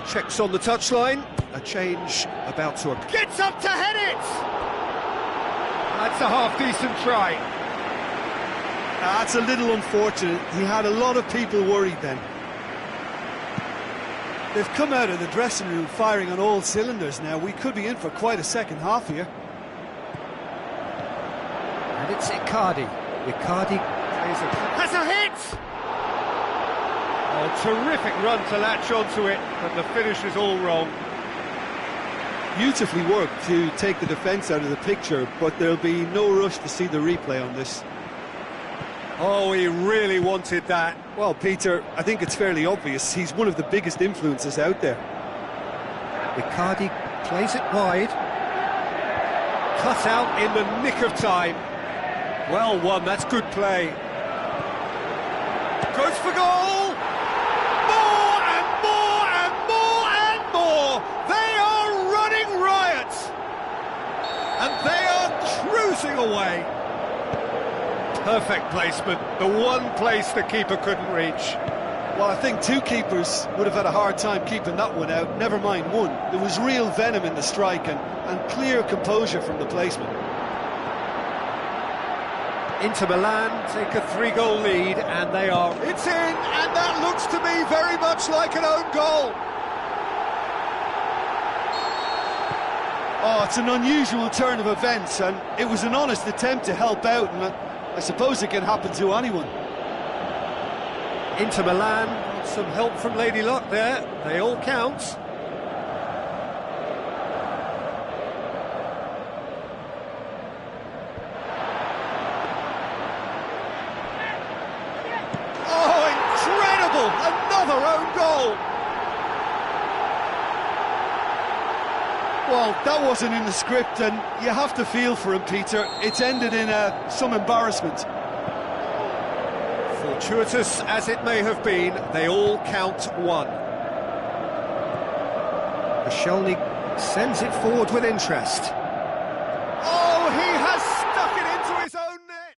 Ball checks on the touchline. A change about to occur. Gets up to head it! That's a half-decent try. That's a little unfortunate. He had a lot of people worried then. They've come out of the dressing room firing on all cylinders now. We could be in for quite a second half here. And it's Icardi. Icardi has a hit! Oh, terrific run to latch onto it, but the finish is all wrong. Beautifully worked to take the defence out of the picture, but there'll be no rush to see the replay on this. Oh, he really wanted that. Well, Peter, I think it's fairly obvious. He's one of the biggest influences out there. Icardi plays it wide. Cut out in the nick of time. Well won, that's good play. Goes for goal! More and more and more and more! They are running riot! And they are cruising away. Perfect placement, the one place the keeper couldn't reach. Well, I think two keepers would have had a hard time keeping that one out, never mind one. There was real venom in the strike and clear composure from the placement. Inter Milan take a 3-goal lead, and they are... It's in, and that looks to me very much like an own goal. Oh, it's an unusual turn of events, and it was an honest attempt to help out, and I suppose it can happen to anyone. Inter Milan got some help from Lady Luck there. They all count. Oh, incredible! Another own goal! Well, that wasn't in the script, and you have to feel for him, Peter. It's ended in some embarrassment. Fortuitous as it may have been, they all count one. Koscielny sends it forward with interest. Oh, he has stuck it into his own net!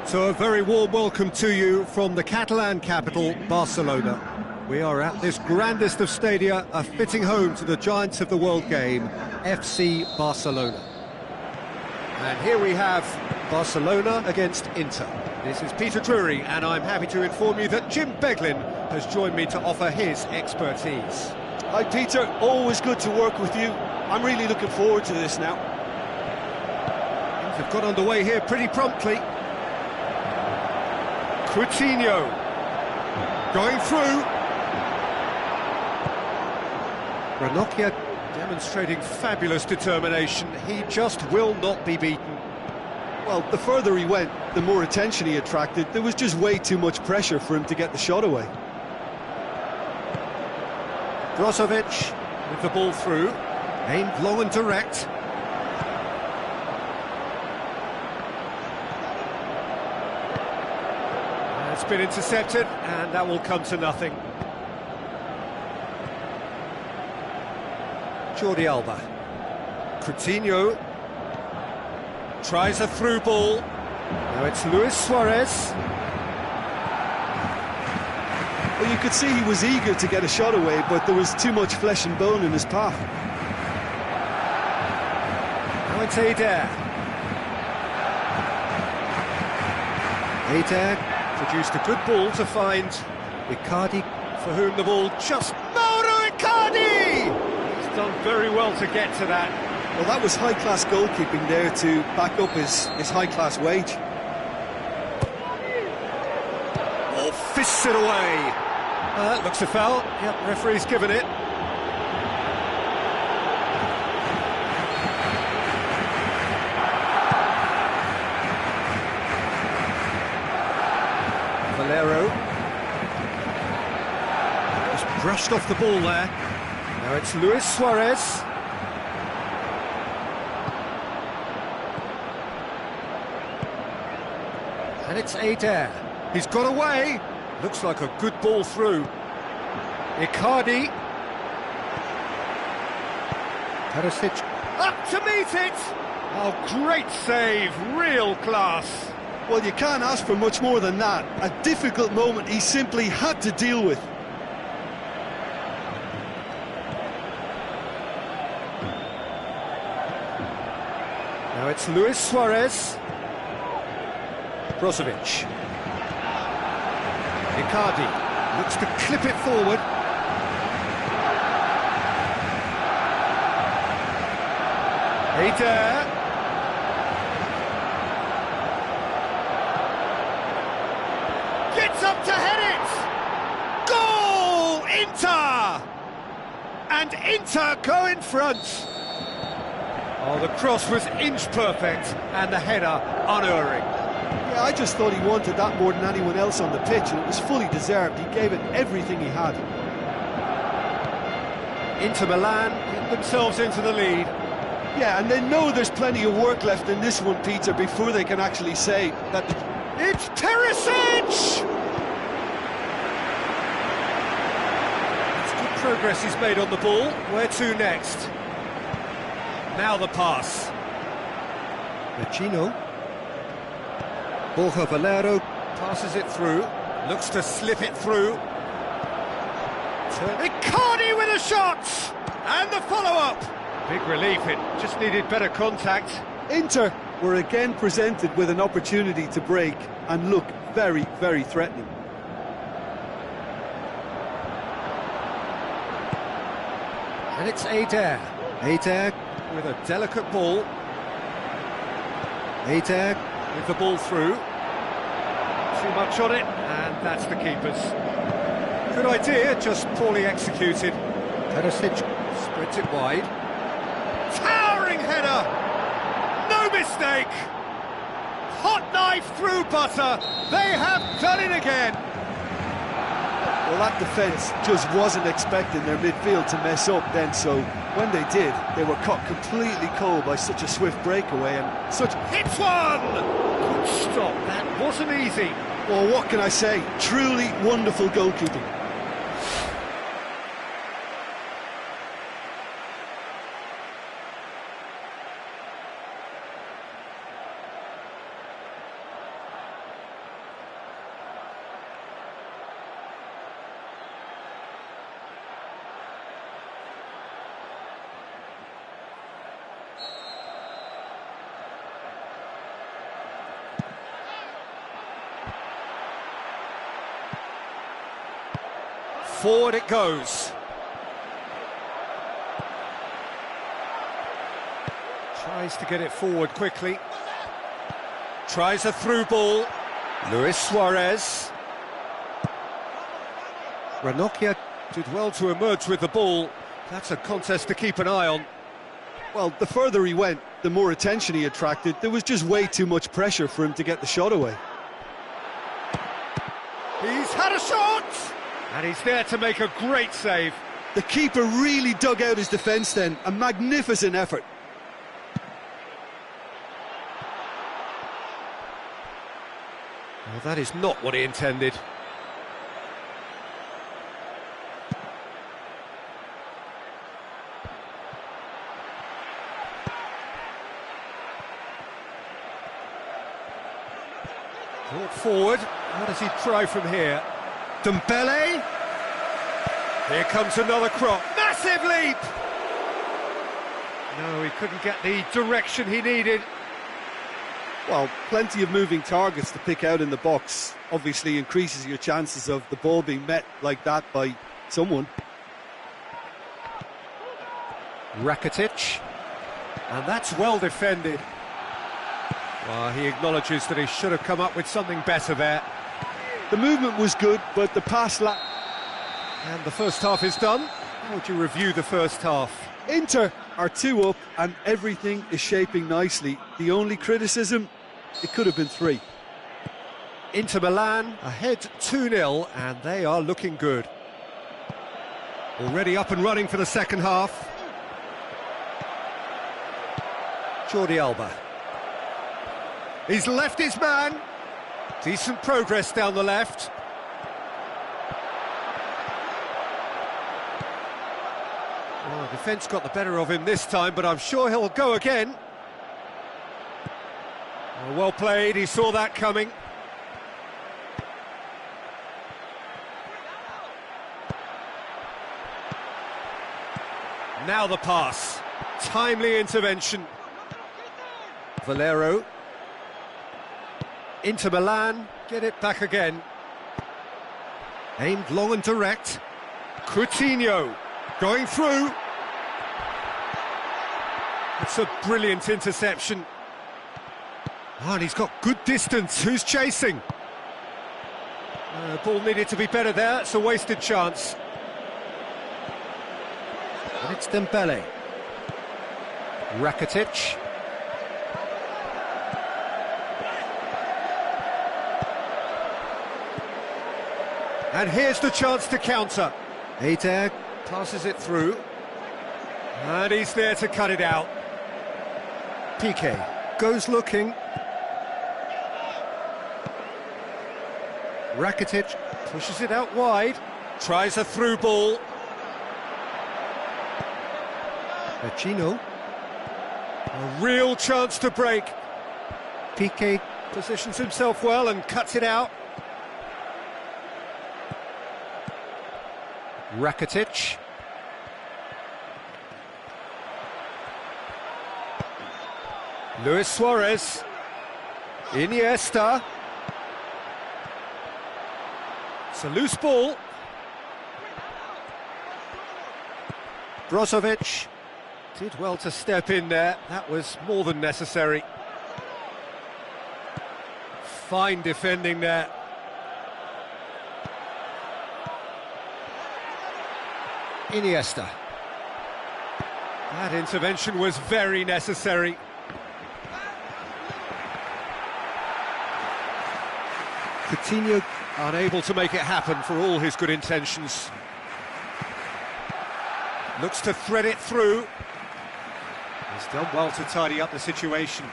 So a very warm welcome to you from the Catalan capital, Barcelona. We are at this grandest of stadia, a fitting home to the giants of the world game, FC Barcelona. And here we have Barcelona against Inter. This is Peter Drury, and I'm happy to inform you that Jim Beglin has joined me to offer his expertise. Hi Peter, always good to work with you. I'm really looking forward to this now. Things have got underway here pretty promptly. Coutinho going through. Ranocchia demonstrating fabulous determination. He just will not be beaten. Well, the further he went, the more attention he attracted. There was just way too much pressure for him to get the shot away. Brozovic with the ball through, aimed long and direct. It's been intercepted, and that will come to nothing. Jordi Alba. Coutinho tries a through ball. Now it's Luis Suarez. Well, you could see he was eager to get a shot away, but there was too much flesh and bone in his path. Now it's Eder. Eder produced a good ball to find Icardi, for whom the ball just... Mauro Icardi! He's done very well to get to that. Well, that was high-class goalkeeping there to back up his high-class wage. Oh, fists it away. Looks a foul. Yep, referee's given it. Valero. Just brushed off the ball there. Now it's Luis Suarez. And it's Eder. He's got away. Looks like a good ball through. Icardi. Perisic. Up to meet it! Oh, great save. Real class. Well, you can't ask for much more than that. A difficult moment he simply had to deal with. Now it's Luis Suarez. Brozovic. Icardi looks to clip it forward. Eder. Gets up to head it! Goal! Inter! And Inter go in front. Oh, the cross was inch perfect, and the header unerring. Yeah, I just thought he wanted that more than anyone else on the pitch, and it was fully deserved. He gave it everything he had. Inter Milan get themselves into the lead. Yeah, and they know there's plenty of work left in this one, Peter, before they can actually say that... It's Perisic! It's good progress he's made on the ball. Where to next? Now the pass. Vecino. Borja Valero passes it through, looks to slip it through. Icardi with a shot! And the follow-up! Big relief, it just needed better contact. Inter were again presented with an opportunity to break and look very, very threatening. And it's Eder. Eder with a delicate ball. Eder with the ball through. Too much on it, and that's the keeper's. Good idea, just poorly executed. Perisic spreads it wide. Towering header! No mistake! Hot knife through butter. They have done it again. Well, that defence just wasn't expecting their midfield to mess up then, so when they did, they were caught completely cold by such a swift breakaway and such... Hits one! Good stop, that wasn't easy. Well, what can I say? Truly wonderful goalkeeping. Forward it goes. Tries to get it forward quickly. Tries a through ball. Luis Suarez. Ranocchia did well to emerge with the ball. That's a contest to keep an eye on. Well, the further he went, the more attention he attracted. There was just way too much pressure for him to get the shot away. He's had a shot! And he's there to make a great save. The keeper really dug out his defence then. A magnificent effort. Well, that is not what he intended. Brought forward. What does he try from here? Dembele. Here comes another crop. Massive leap! No, he couldn't get the direction he needed. Well, plenty of moving targets to pick out in the box. Obviously increases your chances of the ball being met like that by someone. Rakitic. And that's well defended. Well, he acknowledges that he should have come up with something better there. The movement was good, but the pass And the first half is done. How would you review the first half? Inter are 2 up and everything is shaping nicely. The only criticism, it could have been 3. Inter Milan ahead 2-0 and they are looking good. Already up and running for the second half. Jordi Alba. He's left his man. Decent progress down the left. Well, the defence got the better of him this time, but I'm sure he'll go again. Well played, he saw that coming. Now the pass. Timely intervention. Valero. Inter Milan get it back again. Aimed long and direct. Coutinho going through. It's a brilliant interception. Oh, and he's got good distance. Who's chasing? Ball needed to be better there. It's a wasted chance. And it's Dembele. Rakitic. And here's the chance to counter. Eder passes it through. And he's there to cut it out. Piqué goes looking. Rakitic pushes it out wide. Tries a through ball. Vecino. A real chance to break. Piqué positions himself well and cuts it out. Rakitic. Luis Suarez. Iniesta. It's a loose ball. Brozovic did well to step in there. That was more than necessary. Fine defending there. Iniesta. That intervention was very necessary. Coutinho unable to make it happen for all his good intentions. Looks to thread it through. He's done well to tidy up the situation.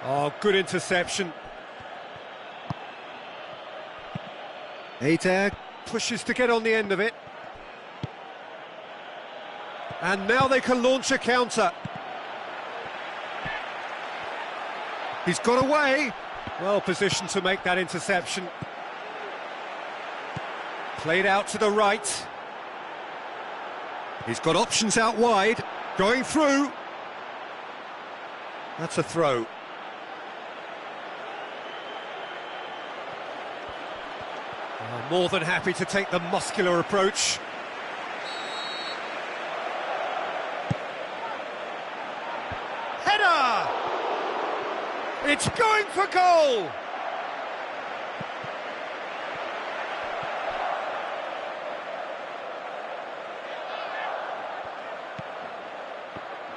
Oh, good interception. Eder pushes to get on the end of it. And now they can launch a counter. He's got away. Well positioned to make that interception. Played out to the right. He's got options out wide. Going through. That's a throw. More than happy to take the muscular approach. Header! It's going for goal!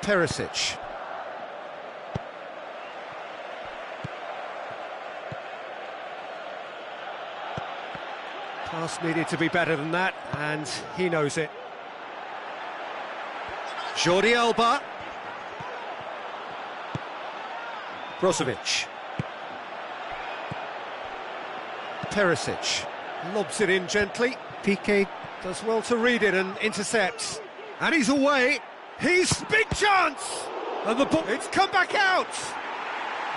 Perisic. Pass needed to be better than that, and he knows it. Jordi Alba. Brozovic. Perisic. Lobs it in gently. Piqué does well to read it and intercepts. And he's away. He's big chance! And the ball, it's come back out!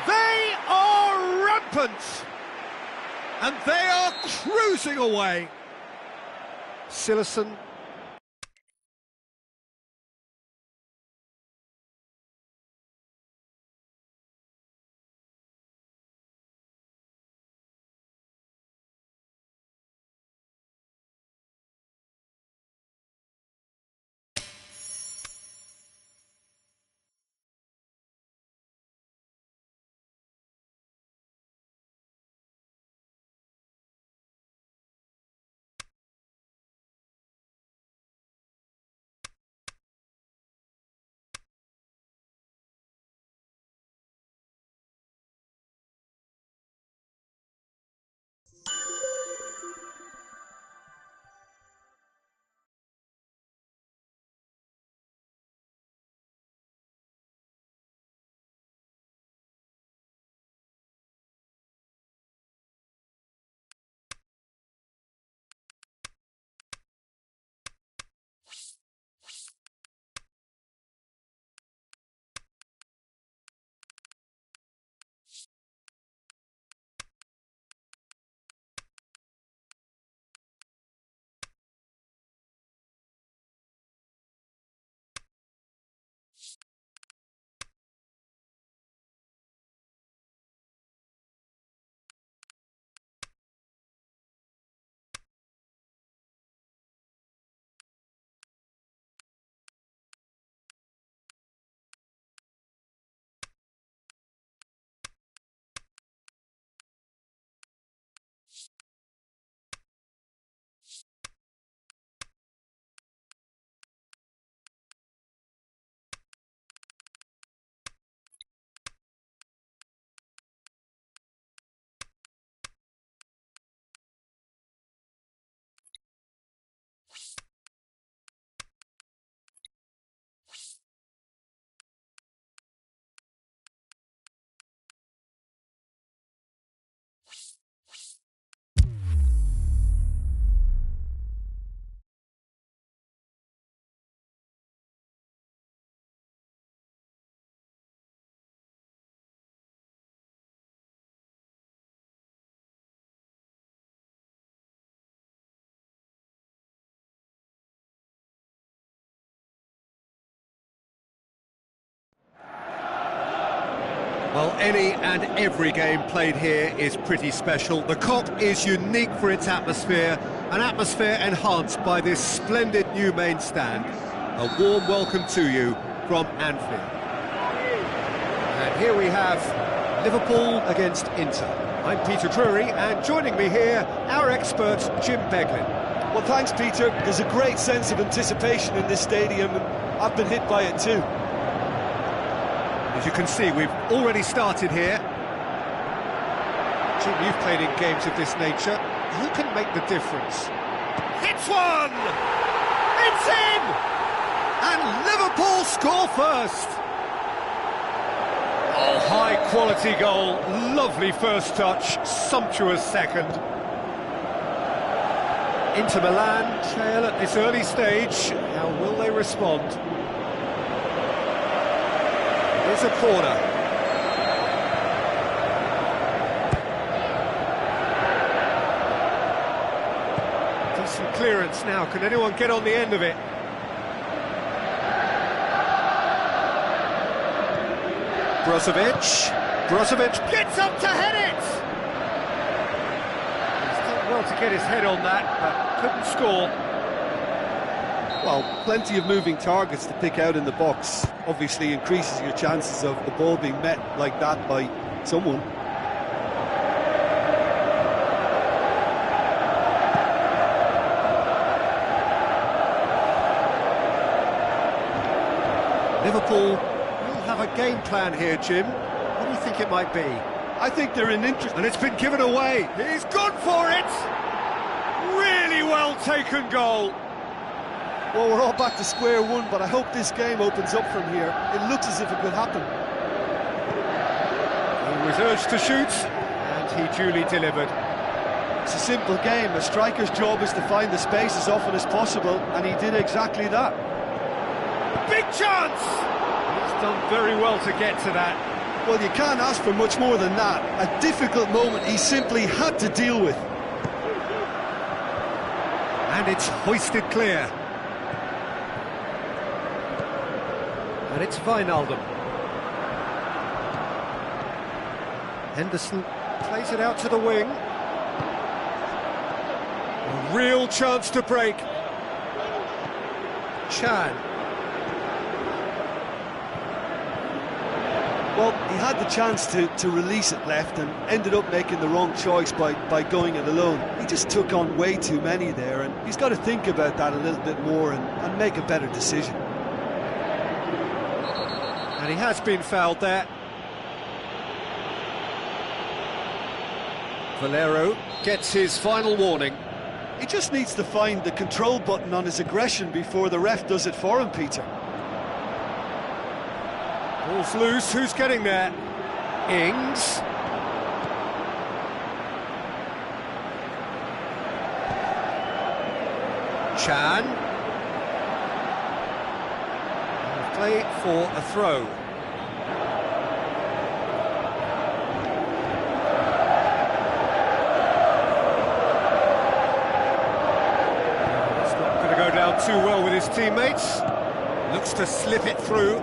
They are rampant! And they are cruising away! Silerson. Well, any and every game played here is pretty special. The Kop is unique for its atmosphere, an atmosphere enhanced by this splendid new main stand. A warm welcome to you from Anfield. And here we have Liverpool against Inter. I'm Peter Drury, and joining me here, our expert, Jim Beglin. Well, thanks, Peter. There's a great sense of anticipation in this stadium, and I've been hit by it too. As you can see, we've already started here. Jim, you've played in games of this nature. Who can make the difference? Hits one! It's in! And Liverpool score first! Oh, high-quality goal. Lovely first touch, sumptuous second. Inter Milan trail at this early stage. How will they respond? Here's a corner. Decent clearance now. Can anyone get on the end of it? Brozovic. Brozovic Gets up to head it! He's done well to get his head on that, but couldn't score. Well, plenty of moving targets to pick out in the box. Obviously increases your chances of the ball being met like that by someone. Liverpool will have a game plan here, Jim. What do you think it might be? I think they're in interest. And it's been given away. He's gone for it! Really well taken goal. Well, we're all back to square one, but I hope this game opens up from here. It looks as if it could happen. He was urged to shoot, and he duly delivered. It's a simple game. A striker's job is to find the space as often as possible, and he did exactly that. Big chance! He's done very well to get to that. Well, you can't ask for much more than that. A difficult moment he simply had to deal with. And it's hoisted clear. And it's Wijnaldum. Henderson plays it out to the wing. A real chance to break. Chan. Well, he had the chance to release it left and ended up making the wrong choice by going it alone. He just took on way too many there, and he's got to think about that a little bit more and make a better decision. And he has been fouled there. Valero gets his final warning. He just needs to find the control button on his aggression before the ref does it for him, Peter. Ball's loose, who's getting there? Ings. Chan. And play for a throw. It's not going to go down too well with his teammates. Looks to slip it through.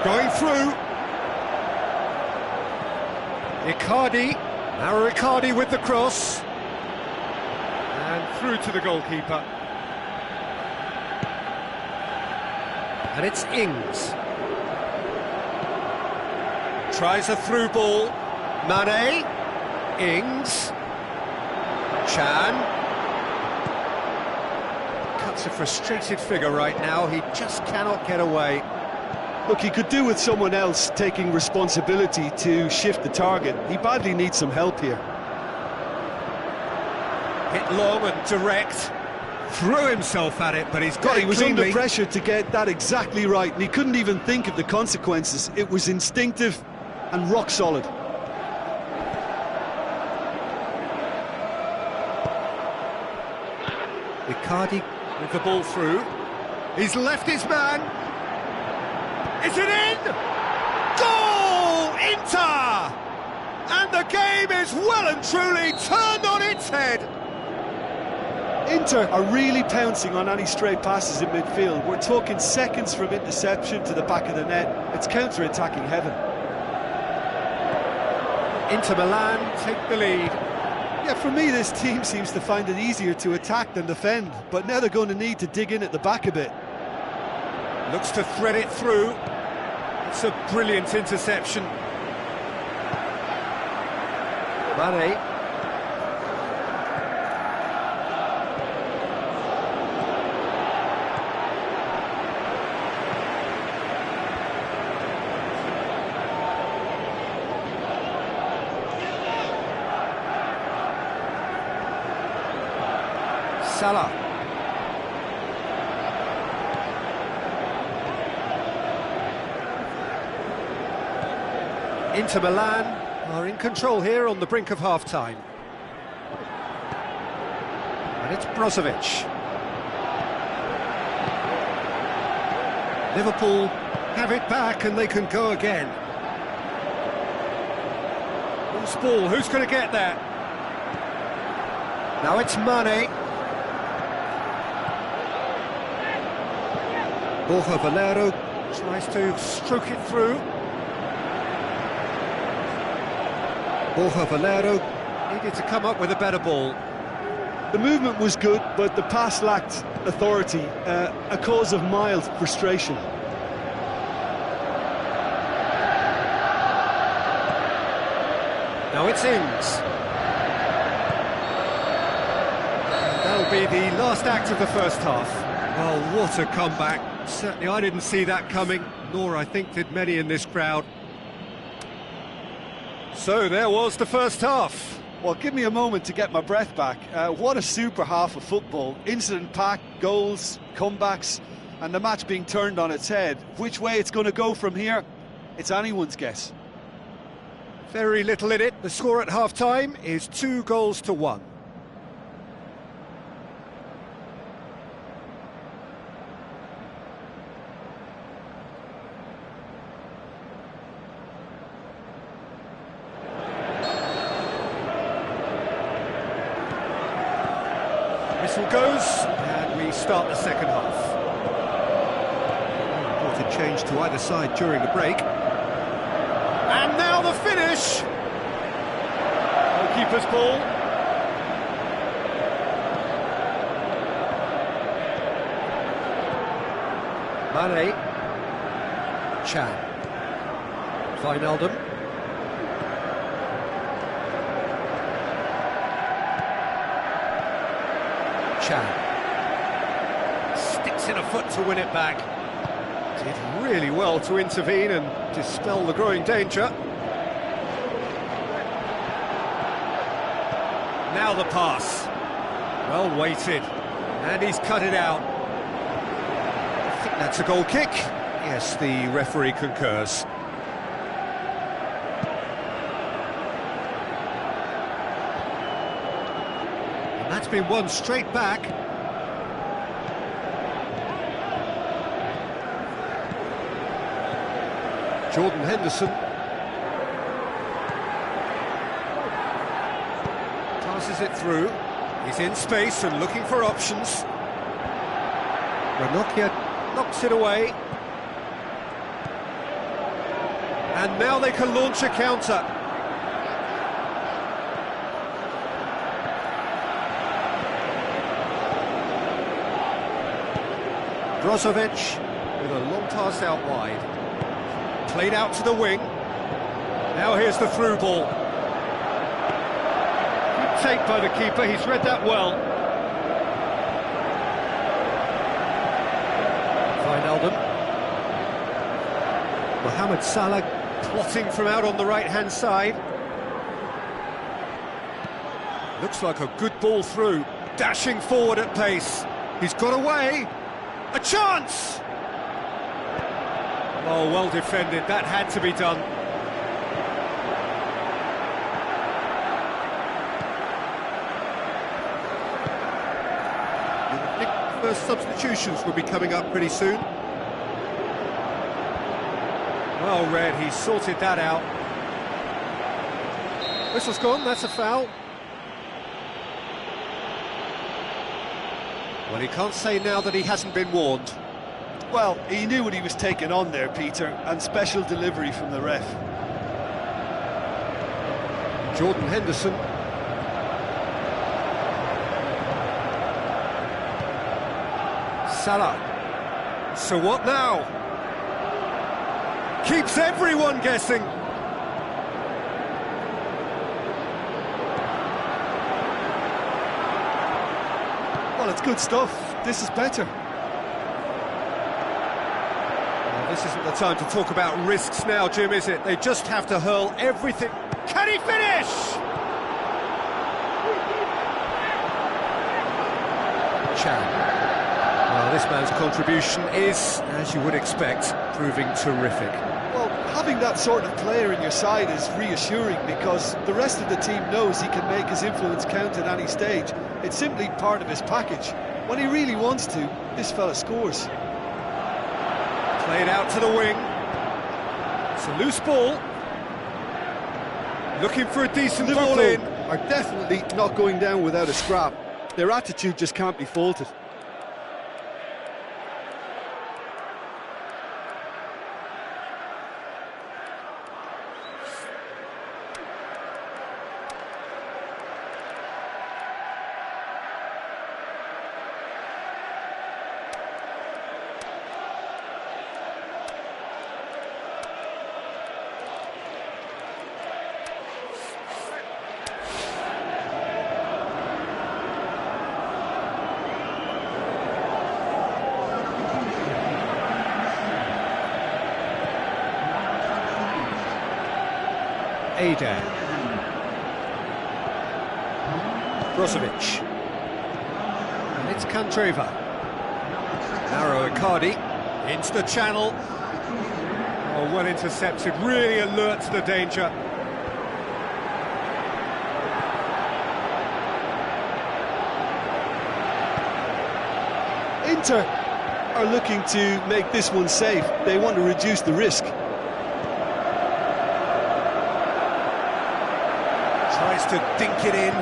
Going through. Icardi. Now Icardi with the cross. And through to the goalkeeper. And it's Ings. Tries a through ball. Mane. Ings. Chan. Cuts a frustrated figure right now. He just cannot get away. Look, he could do with someone else taking responsibility to shift the target. He badly needs some help here. Hit long and direct. Threw himself at it, but he's got it He was cleanly. under pressure to get that exactly right, and he couldn't even think of the consequences. It was instinctive and rock solid. Icardi with the ball through. He's left his man. Is it in? Goal! Inter! And the game is well and truly turned on its head. Inter are really pouncing on any stray passes in midfield. We're talking seconds from interception to the back of the net. It's counter-attacking heaven. Inter Milan take the lead. Yeah, for me, this team seems to find it easier to attack than defend, but now they're going to need to dig in at the back a bit. Looks to thread it through. It's a brilliant interception. Mane. Salah. Inter Milan are in control here on the brink of half-time. And it's Brozovic. Liverpool have it back and they can go again. Loose ball, who's going to get there? Now it's Mane. Borja Valero tries to stroke it through. Borja Valero Needed to come up with a better ball. The movement was good, but the pass lacked authority, a cause of mild frustration. Now it's Ings. And that'll be the last act of the first half. Well, what a comeback. Certainly I didn't see that coming, nor I think did many in this crowd. So there was the first half. Well, give me a moment to get my breath back. What a super half of football. Incident-packed, goals, comebacks, and the match being turned on its head. Which way it's going to go from here, it's anyone's guess. Very little in it. The score at half-time is 2-1. Whistle goes, and we start the second half. Important change to either side during the break. And now the finish! Goalkeeper's ball. Mane. Chan. Wijnaldum. Chan. Sticks in a foot to win it back. Did really well to intervene and dispel the growing danger. Now the pass. Well weighted. And he's cut it out. I think that's a goal kick. Yes, the referee concurs. And that's been won straight back. Jordan Henderson passes it through. He's in space and looking for options. Ranocchia knocks it away. And now they can launch a counter. Brozovic with a long pass out wide. Played out to the wing. Now here's the through ball. Good take by the keeper, he's read that well. Wijnaldum. Mohamed Salah plotting from out on the right-hand side. Looks like a good ball through. Dashing forward at pace. He's got away. A chance! Oh, well defended, that had to be done. I think the first substitutions will be coming up pretty soon. Well read, he sorted that out. Whistle's gone, that's a foul. Well, he can't say now that he hasn't been warned. Well, he knew what he was taking on there, Peter, and special delivery from the ref. Jordan Henderson. Salah. So what now? Keeps everyone guessing. Well, it's good stuff. This is better. This isn't the time to talk about risks now, Jim, is it? They just have to hurl everything. Can he finish? Chan. Well, this man's contribution is, as you would expect, proving terrific. Well, having that sort of player in your side is reassuring because the rest of the team knows he can make his influence count at any stage. It's simply part of his package. When he really wants to, this fella scores. Played out to the wing. It's a loose ball. Looking for a decent ball in. Are definitely not going down without a scrap. Their attitude just can't be faulted. Adair. Brozovic. And it's Candreva. Narrow Icardi. Into the channel. Oh, well intercepted, really alert to the danger. Inter are looking to make this one safe. They want to reduce the risk. Tries to dink it in.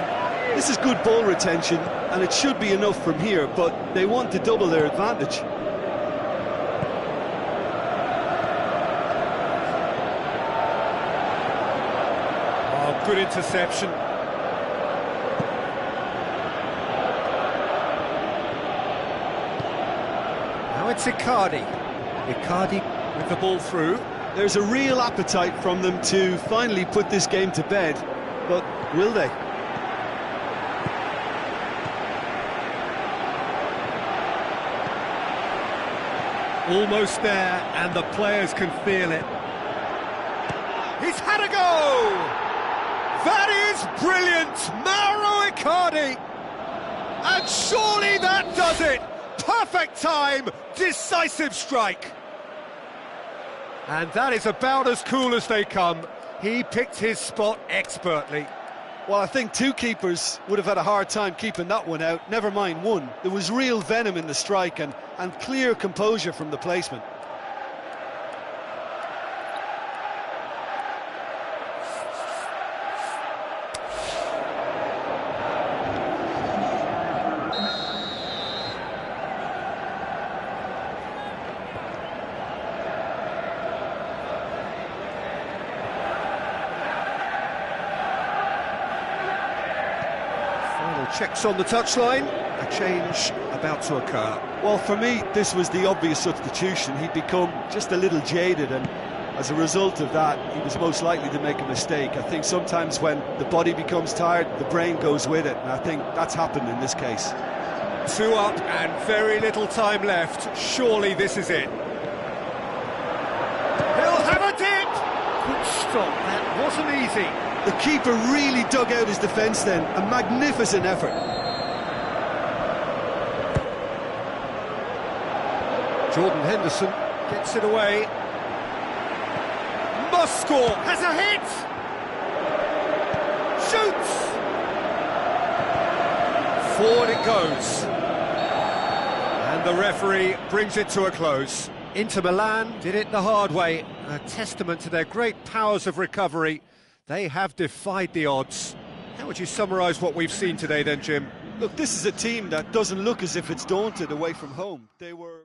This is good ball retention, and it should be enough from here, but they want to double their advantage. Oh, good interception. Now it's Icardi. Icardi with the ball through. There's a real appetite from them to finally put this game to bed, but will they? Almost there, and the players can feel it. He's had a go! That is brilliant! Mauro Icardi! And surely that does it! Perfect time, decisive strike! And that is about as cool as they come. He picked his spot expertly. Well, I think two keepers would have had a hard time keeping that one out, never mind one. There was real venom in the strike and clear composure from the placement. Checks on the touchline, a change about to occur. Well, for me, this was the obvious substitution. He'd become just a little jaded, and as a result of that, he was most likely to make a mistake. I think sometimes when the body becomes tired, the brain goes with it, and I think that's happened in this case. 2 up and very little time left. Surely this is it. He'll have a dip! Good stop, that wasn't easy. The keeper really dug out his defence then, a magnificent effort. Jordan Henderson gets it away. Must score! Has a hit! Shoots! Forward it goes. And the referee brings it to a close. Inter Milan did it the hard way, a testament to their great powers of recovery. They have defied the odds. How would you summarise what we've seen today then, Jim? Look, this is a team that doesn't look as if it's daunted away from home. They were...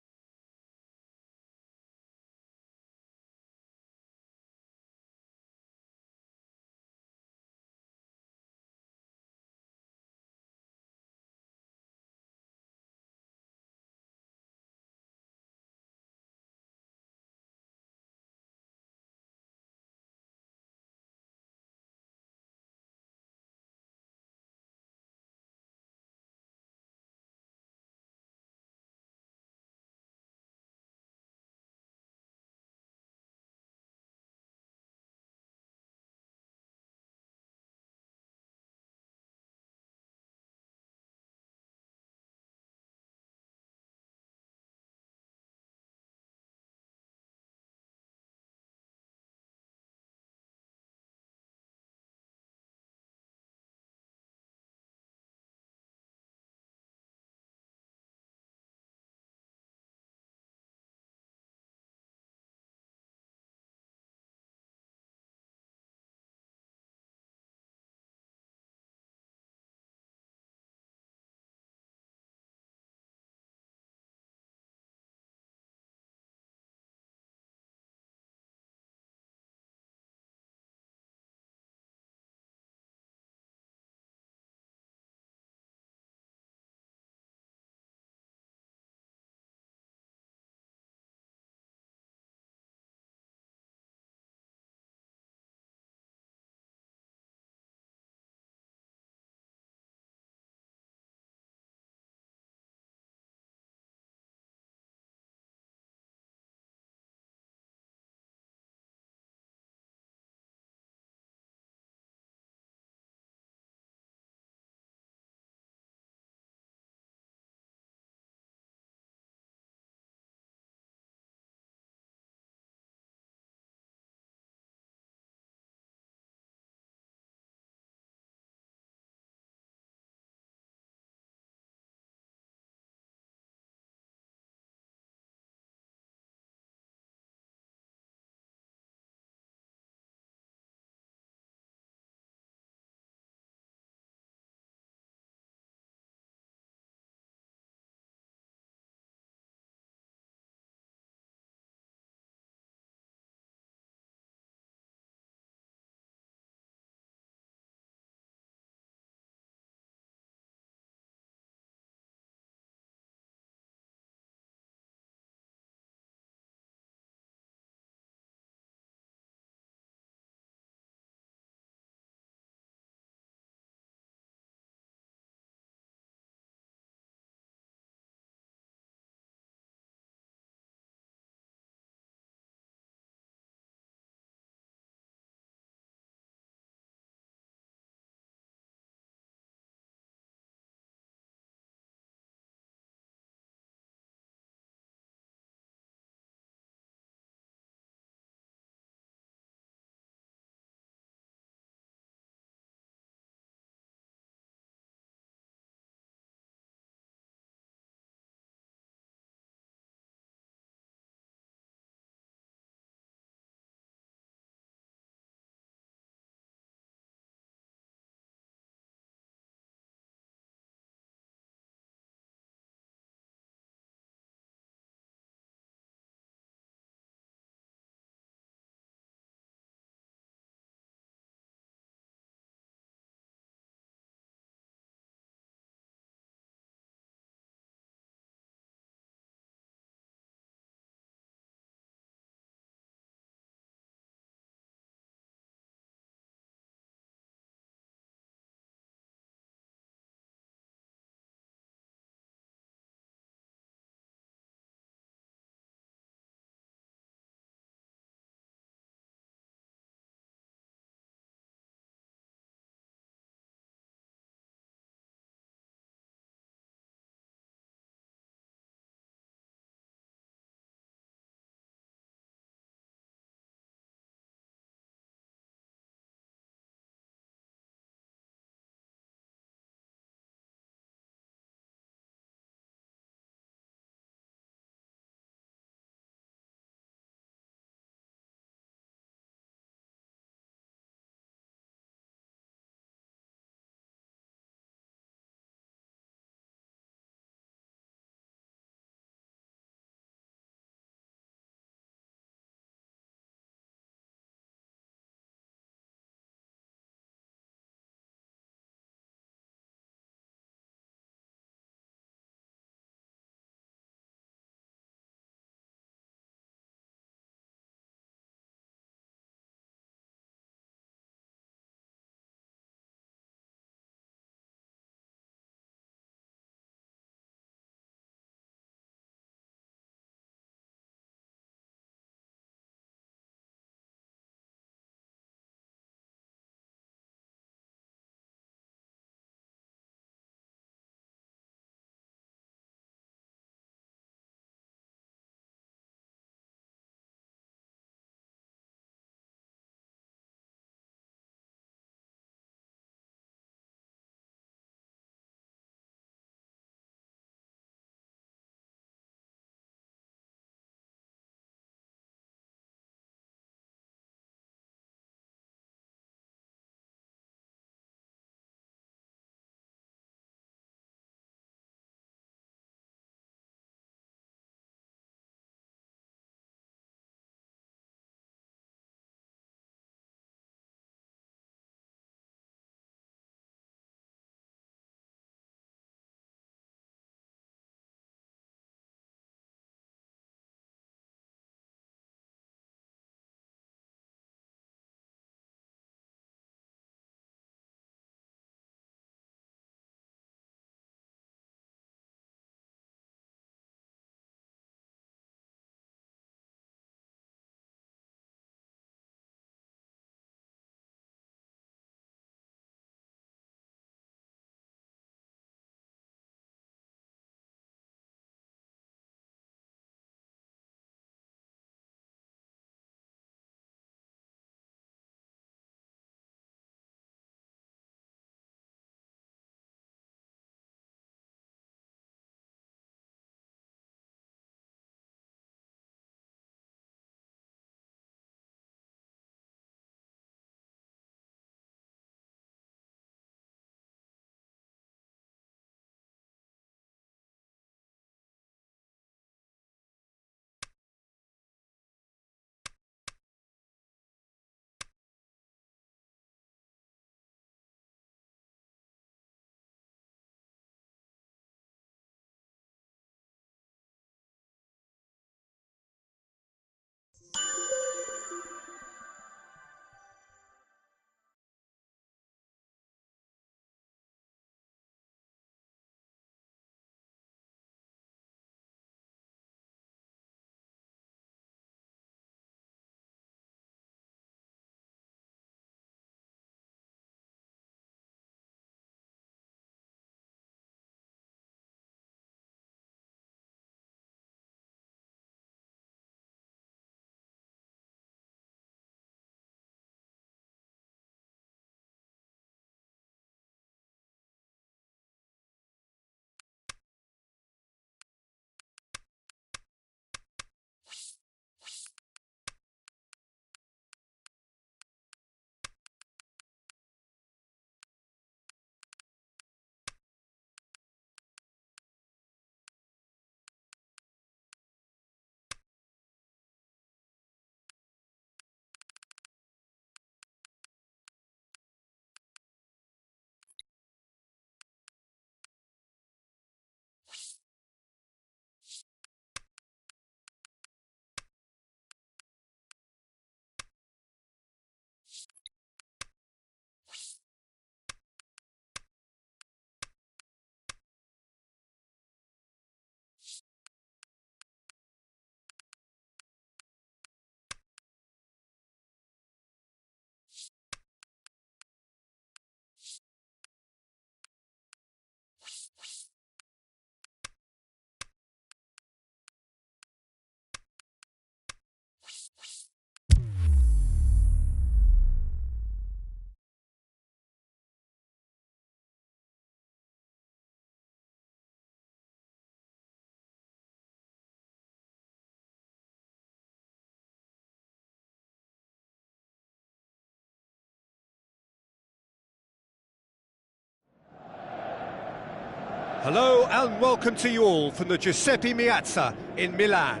Hello and welcome to you all from the Giuseppe Meazza in Milan.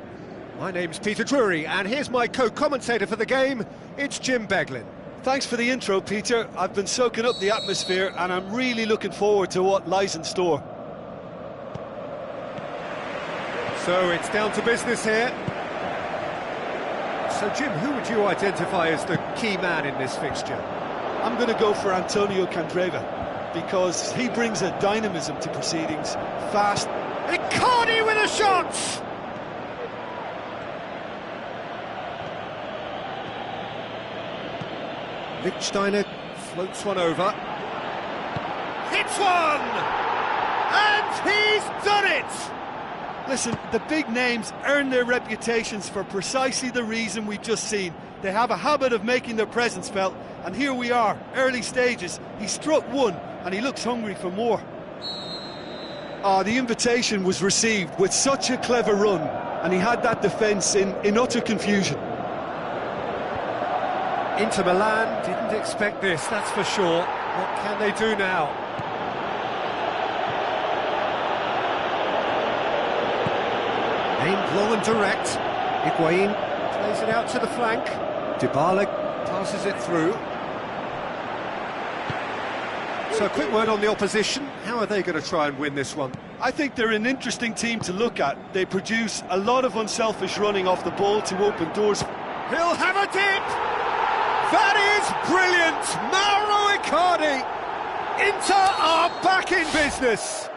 My name's Peter Drury and here's my co-commentator for the game, it's Jim Beglin. Thanks for the intro, Peter. I've been soaking up the atmosphere and I'm really looking forward to what lies in store. So it's down to business here. So Jim, who would you identify as the key man in this fixture? I'm going to go for Antonio Candreva because he brings a dynamism to proceedings, fast. Icardi with a shot! Lichtsteiner floats one over. Hits one! And he's done it! Listen, the big names earn their reputations for precisely the reason we've just seen. They have a habit of making their presence felt, and here we are, early stages. He struck one, and he looks hungry for more. The invitation was received with such a clever run, and he had that defence in utter confusion. Inter Milan didn't expect this, that's for sure. What can they do now? Aimed long and direct. Higuain plays it out to the flank. Dybala passes it through. So a quick word on the opposition. How are they going to try and win this one? I think they're an interesting team to look at. They produce a lot of unselfish running off the ball to open doors. He'll have a dip! That is brilliant! Mauro Icardi! Inter are back in business!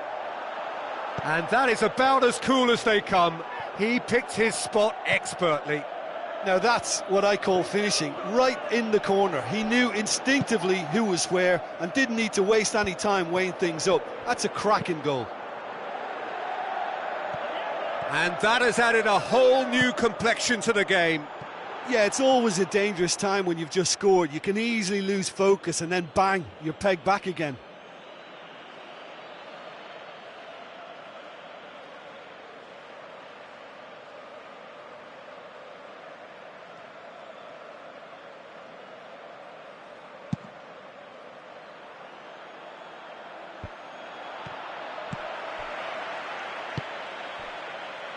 And that is about as cool as they come. He picked his spot expertly. Now that's what I call finishing, right in the corner. He knew instinctively who was where and didn't need to waste any time weighing things up. That's a cracking goal. And that has added a whole new complexion to the game. Yeah, it's always a dangerous time when you've just scored. You can easily lose focus and then bang, you're pegged back again.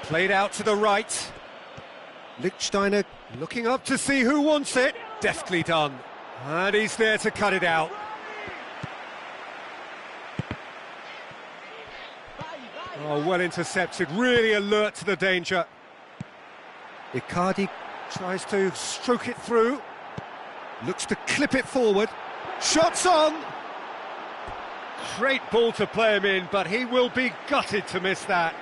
Played out to the right. Lichtsteiner looking up to see who wants it. Deftly done. And he's there to cut it out. Oh, well intercepted, really alert to the danger. Icardi tries to stroke it through. Looks to clip it forward. Shots on! Great ball to play him in, but he will be gutted to miss that.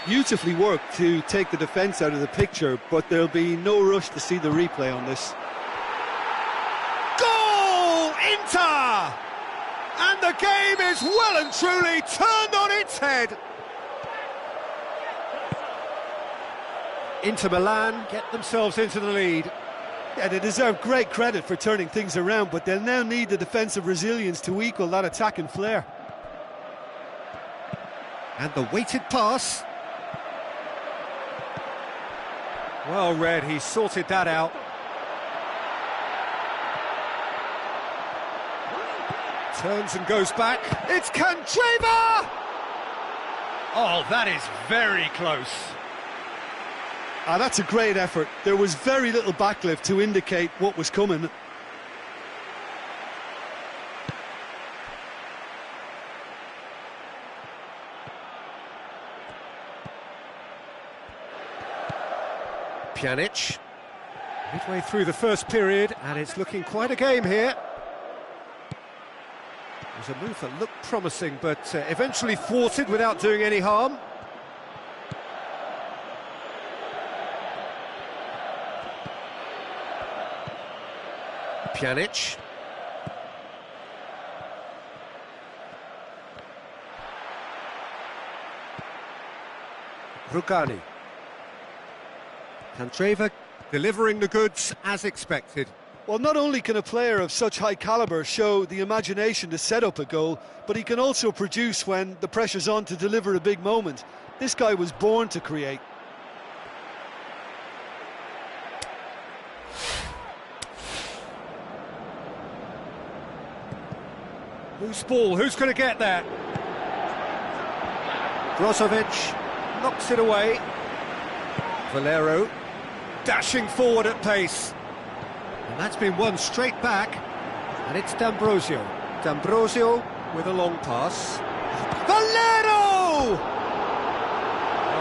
Beautifully worked to take the defence out of the picture, but there'll be no rush to see the replay on this. Goal! Inter! And the game is well and truly turned on its head. Inter Milan get themselves into the lead. Yeah, they deserve great credit for turning things around, but they'll now need the defensive resilience to equal that attacking flair. And the weighted pass. Well read, he sorted that out. Turns and goes back. It's Candreva! Oh, that is very close. That's a great effort. There was very little backlift to indicate what was coming. Pjanic, midway through the first period, and it's looking quite a game here. It was a move that looked promising, but eventually thwarted without doing any harm. Pjanic. Rugani. Candreva delivering the goods as expected. Well, not only can a player of such high calibre show the imagination to set up a goal, but he can also produce when the pressure's on to deliver a big moment. This guy was born to create. Loose ball, who's going to get that? Brozovic knocks it away. Valero dashing forward at pace. And that's been won straight back. And it's D'Ambrosio. D'Ambrosio with a long pass. Valero!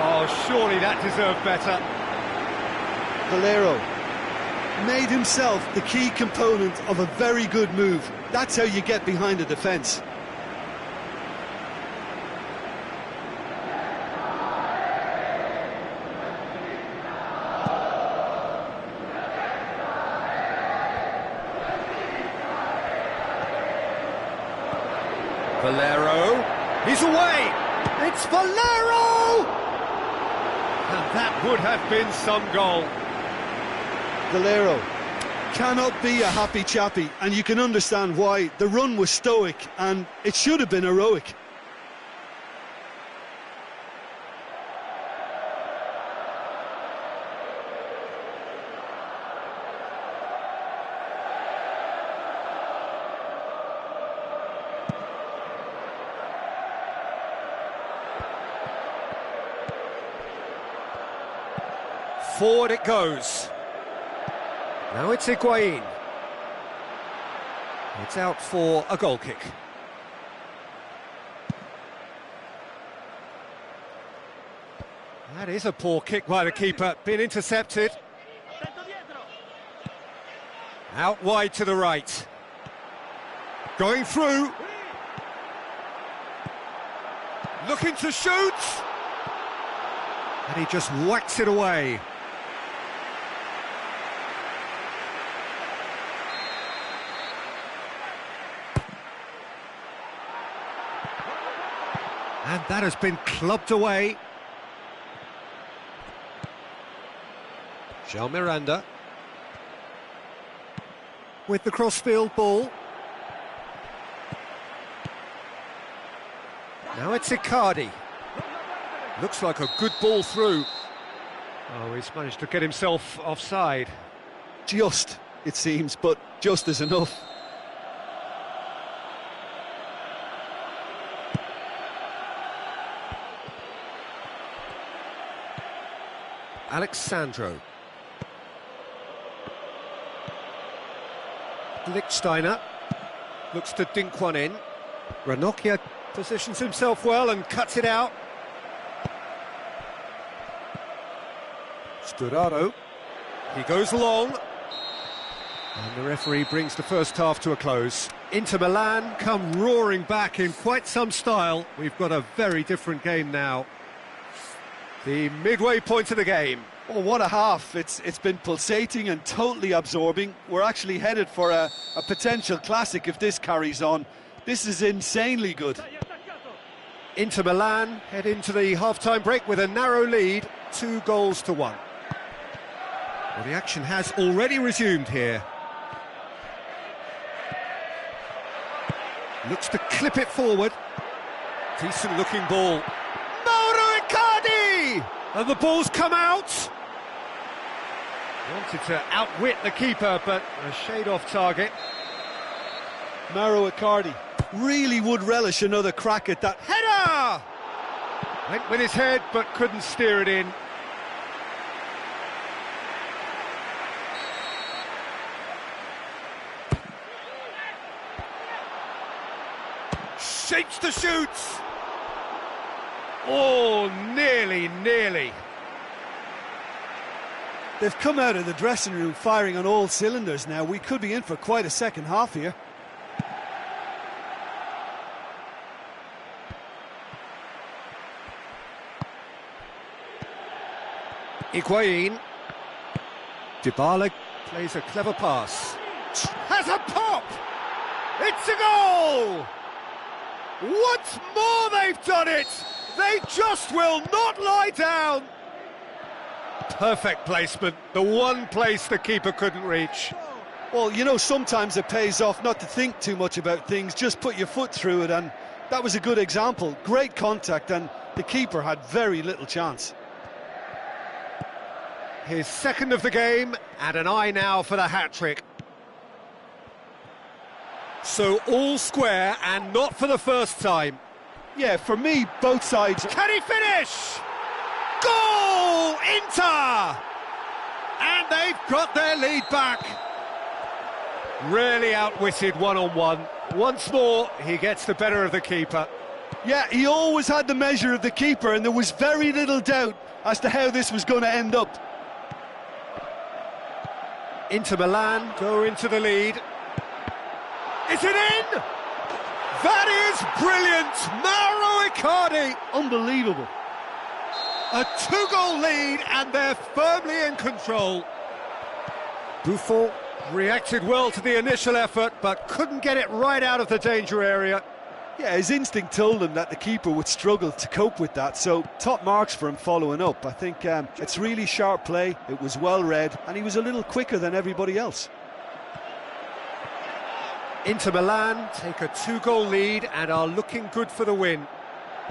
Oh, surely that deserved better. Valero made himself the key component of a very good move. That's how you get behind the defence. Valero, he's away! It's Valero! And that would have been some goal. Valero cannot be a happy chappy, and you can understand why. The run was stoic, and it should have been heroic. Forward it goes. Now it's Higuain. It's out for a goal kick. That is a poor kick by the keeper, been intercepted. Out wide to the right. Going through. Looking to shoot. And he just whacks it away. And that has been clubbed away. Jean Miranda with the crossfield ball. Now it's Icardi. Looks like a good ball through. Oh, he's managed to get himself offside. Just, it seems, but just is enough. Alexandro. Lichtsteiner looks to dink one in. Ranocchia positions himself well and cuts it out. Sturaro. He goes long. And the referee brings the first half to a close. Inter Milan come roaring back in quite some style. We've got a very different game now. The midway point of the game. Oh, what a half. It's been pulsating and totally absorbing. We're actually headed for a potential classic if this carries on. This is insanely good. Inter Milan head into the half-time break with a narrow lead, 2-1. Well, the action has already resumed here. Looks to clip it forward. Decent looking ball. Mauro Icardi! And the ball's come out. Wanted to outwit the keeper, but a shade off target. Mauro Icardi really would relish another crack at that Header! Went with his head, but couldn't steer it in. Shapes to shoot! Oh, nearly. They've come out of the dressing room firing on all cylinders now. We could be in for quite a second half here. Higuain. Dybala plays a clever pass. Has a pop! It's a goal! Once more they've done it! They just will not lie down! Perfect placement, the one place the keeper couldn't reach. Well, you know, sometimes it pays off not to think too much about things, just put your foot through it, and that was a good example. Great contact, and the keeper had very little chance. His second of the game, and an eye now for the hat-trick. So all square, and not for the first time. Yeah, for me, both sides. Can he finish? Goal! Inter! And they've got their lead back. Really outwitted one-on-one. Once more, he gets the better of the keeper. Yeah, he always had the measure of the keeper, and there was very little doubt as to how this was going to end up. Inter Milan Go into the lead. Is it in? That is brilliant! Mauro Icardi! Unbelievable. A two-goal lead, and they're firmly in control. Buffon. Reacted well to the initial effort, but couldn't get it right out of the danger area. Yeah, his instinct told him that the keeper would struggle to cope with that, so top marks for him following up. I think it's really sharp play, it was well read, and he was a little quicker than everybody else. Inter Milan take a two-goal lead and are looking good for the win.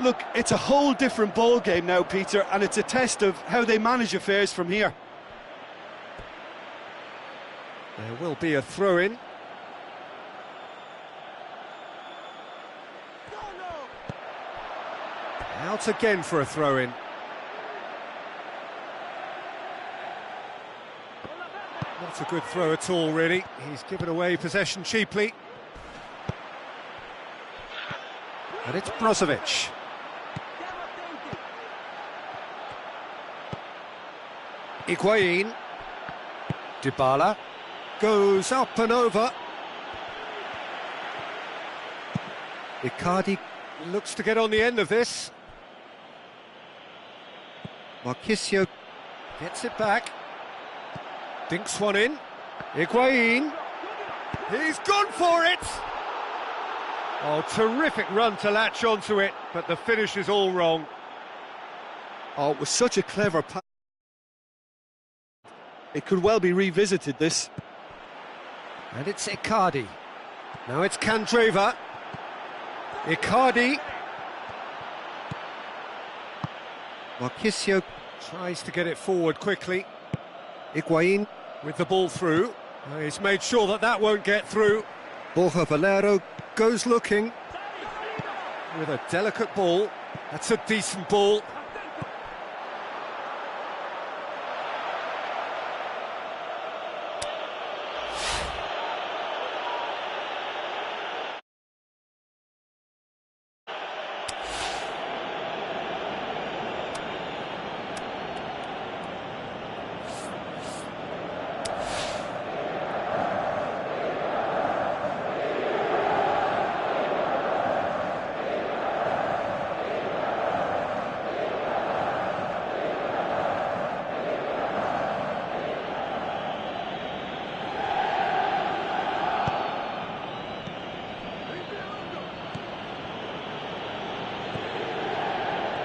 Look, it's a whole different ball game now, Peter, and it's a test of how they manage affairs from here. There will be a throw-in. Out again for a throw-in. Not a good throw at all, really. He's given away possession cheaply. And it's Brozovic. Higuain. Dybala. Goes up and over. Icardi looks to get on the end of this. Marchisio gets it back. Dinks one in. Higuain. He's gone for it! Oh, terrific run to latch onto it, but the finish is all wrong. Oh, it was such a clever pass. It could well be revisited, this. And it's Icardi. Now it's Candreva. Icardi. Marchisio tries to get it forward quickly. Higuain With the ball through. He's made sure that that won't get through. Borja Valero goes looking. With a delicate ball. That's a decent ball.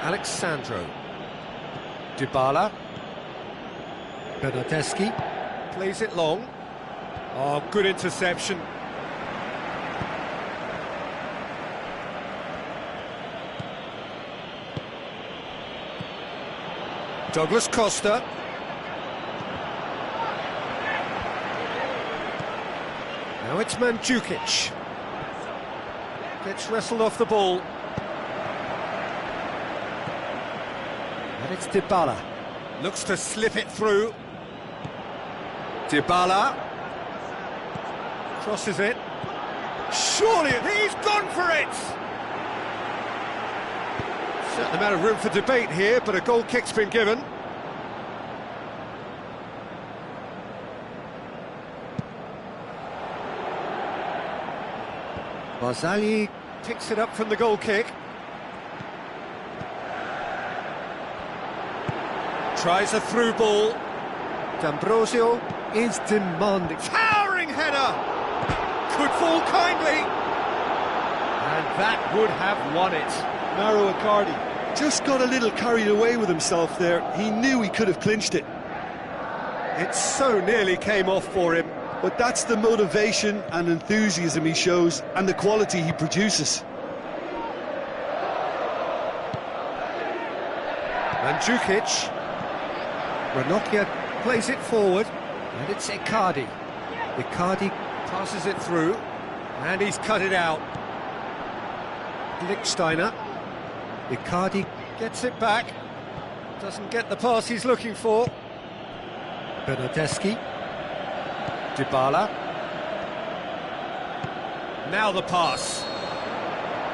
Alexandro. Dybala. Bernardeschi. Plays it long. Oh, good interception. Douglas Costa. Now it's Mandzukic. Gets wrestled off the ball. And it's Dybala. Looks to slip it through. Dybala. Crosses it. Surely he's gone for it! Certain amount of room for debate here, but a goal kick's been given. Barzagli Picks it up from the goal kick. Tries a through ball. D'Ambrosio is demanding. Towering header! Could fall kindly. And that would have won it. Mauro Icardi just got a little carried away with himself there. He knew he could have clinched it. It so nearly came off for him. But that's the motivation and enthusiasm he shows and the quality he produces. Mandzukic. Ranocchia plays it forward, and it's Icardi. Icardi Passes it through, and he's cut it out. Lichtsteiner. Icardi gets it back. Doesn't get the pass he's looking for. Bernardeschi. Dybala. Now the pass.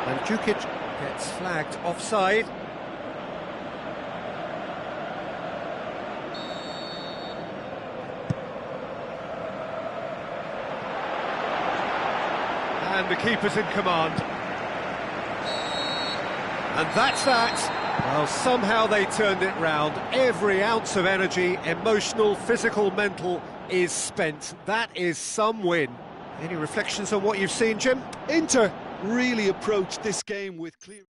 And Djukic gets flagged offside. And the keeper's in command. And that's that. Well, somehow they turned it round. Every ounce of energy, emotional, physical, mental, is spent. That is some win. Any reflections on what you've seen, Jim? Inter really approached this game with clear...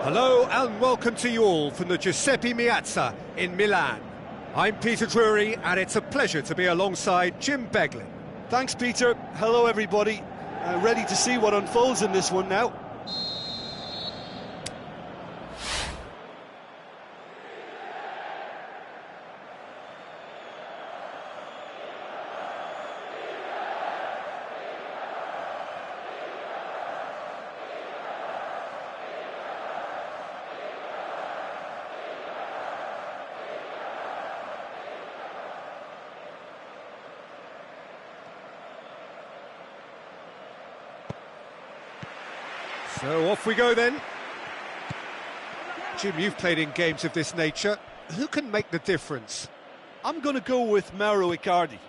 Hello and welcome to you all from the Giuseppe Meazza in Milan. I'm Peter Drury and it's a pleasure to be alongside Jim Beglin. Thanks, Peter. Hello, everybody. Ready to see what unfolds in this one now. So off we go then. Jim, you've played in games of this nature. Who can make the difference? I'm going to go with Mauro Icardi.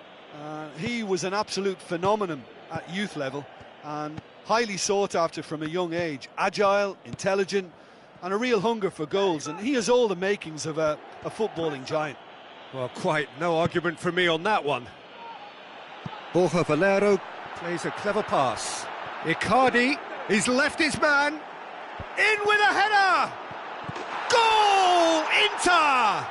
He was an absolute phenomenon at youth level and highly sought after from a young age. Agile, intelligent and a real hunger for goals, and he has all the makings of a footballing giant. Well, quite no argument from me on that one. Borja Valero plays a clever pass. Icardi, he's left his man. In with a header! Goal! Inter!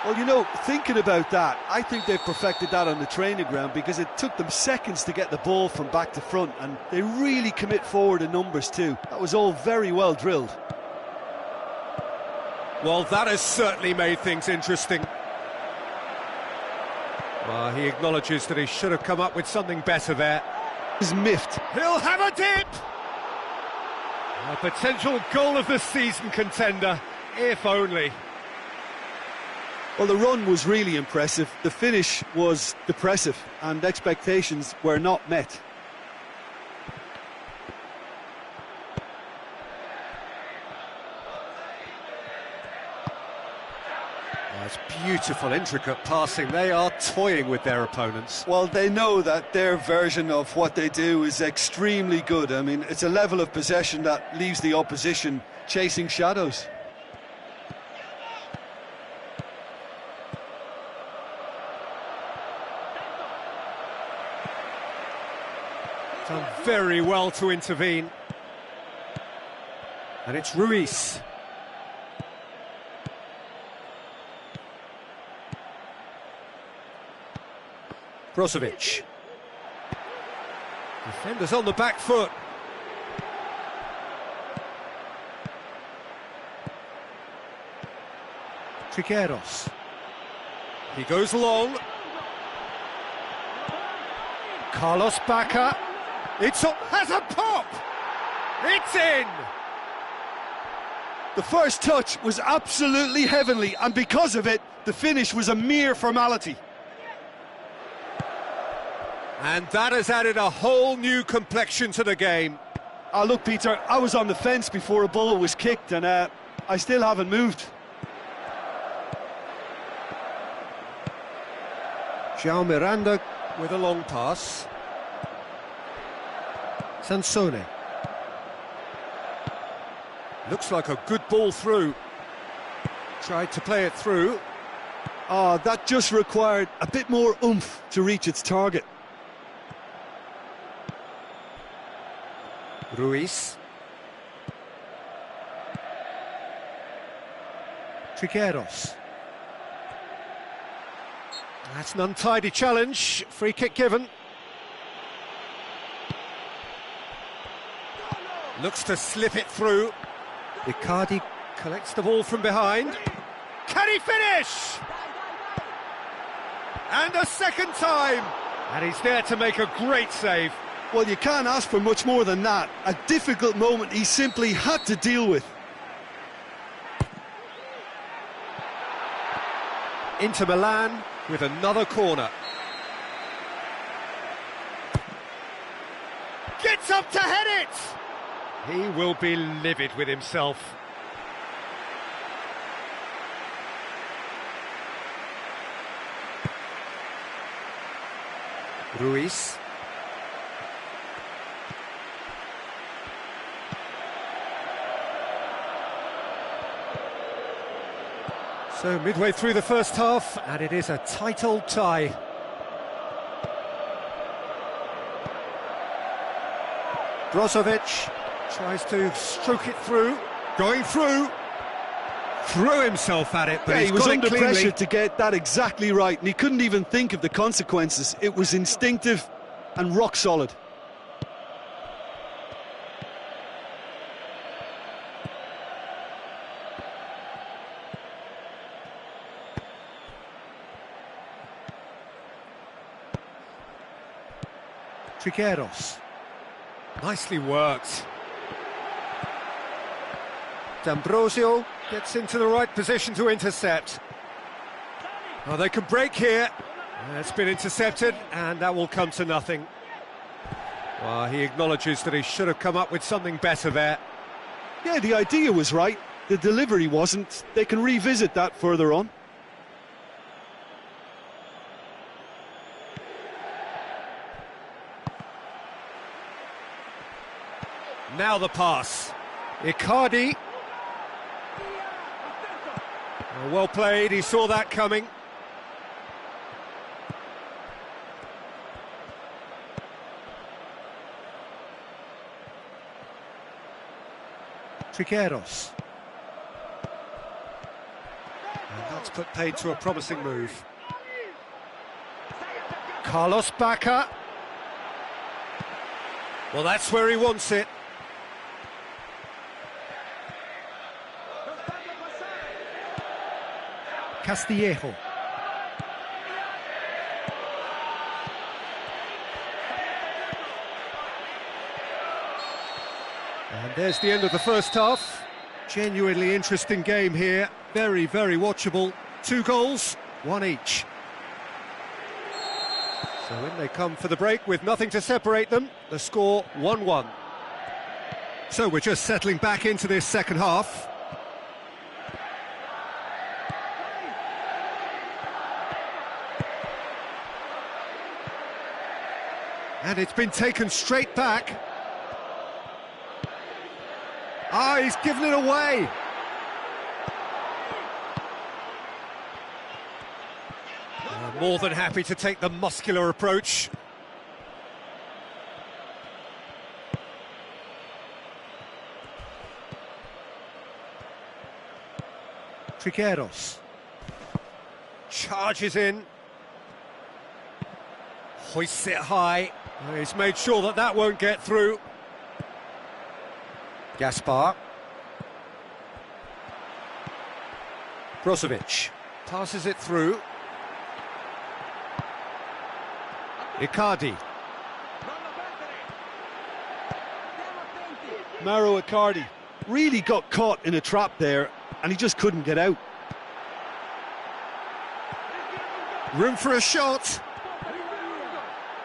Well, you know, thinking about that, I think they've perfected that on the training ground because it took them seconds to get the ball from back to front, and they really commit forward in numbers too. That was all very well drilled. Well, that has certainly made things interesting. Well, he acknowledges that he should have come up with something better there. He's miffed. He'll have a dip! A potential goal of the season contender, if only. Well, the run was really impressive. The finish was depressive, and expectations were not met. That's beautiful, intricate passing. They are toying with their opponents. Well, they know that their version of what they do is extremely good. I mean, it's a level of possession that leaves the opposition chasing shadows. Done very well to intervene. And it's Ruiz. Brozovic. Defenders on the back foot. Trigueros. He goes long. Carlos Bacca. Has a pop! It's in! The first touch was absolutely heavenly, and because of it, the finish was a mere formality. And that has added a whole new complexion to the game. Look, Peter, I was on the fence before a ball was kicked, and I still haven't moved. João Miranda with a long pass. Sansone. Looks like a good ball through. Tried to play it through. That just required a bit more oomph to reach its target. Ruiz. Trigueros. That's an untidy challenge. Free kick given. Looks to slip it through. Icardi collects the ball from behind. Can he finish? And a second time. And he's there to make a great save. Well, you can't ask for much more than that. A difficult moment he simply had to deal with. Inter Milan with another corner. Gets up to head it! He will be livid with himself. Ruiz. So midway through the first half, and it is a tight old tie. Brozovic tries to stroke it through. Going through. Threw himself at it, but yeah, he's he was got under it cleanly. pressure to get that exactly right, and he couldn't even think of the consequences. It was instinctive and rock solid. Trigueros. Nicely worked. D'Ambrosio gets into the right position to intercept. Oh, they can break here. It's been intercepted, and that will come to nothing. Well, he acknowledges that he should have come up with something better there. Yeah, the idea was right. The delivery wasn't. They can revisit that further on. Now the pass. Icardi. Oh, well played, he saw that coming. Trigueros. And that's put paid to a promising move. Carlos Bacca. Well, that's where he wants it. Castillejo. And there's the end of the first half. Genuinely interesting game here. Very, very watchable. 2 goals, 1 each. So in they come for the break with nothing to separate them. The score 1-1. So we're just settling back into this second half. And it's been taken straight back. Ah, he's given it away. More than happy to take the muscular approach. Trigueros. Charges in. Hoists it high. He's made sure that that won't get through. Gaspar. Brozovic passes it through. Icardi. Mauro Icardi really got caught in a trap there, and he just couldn't get out. Room for a shot.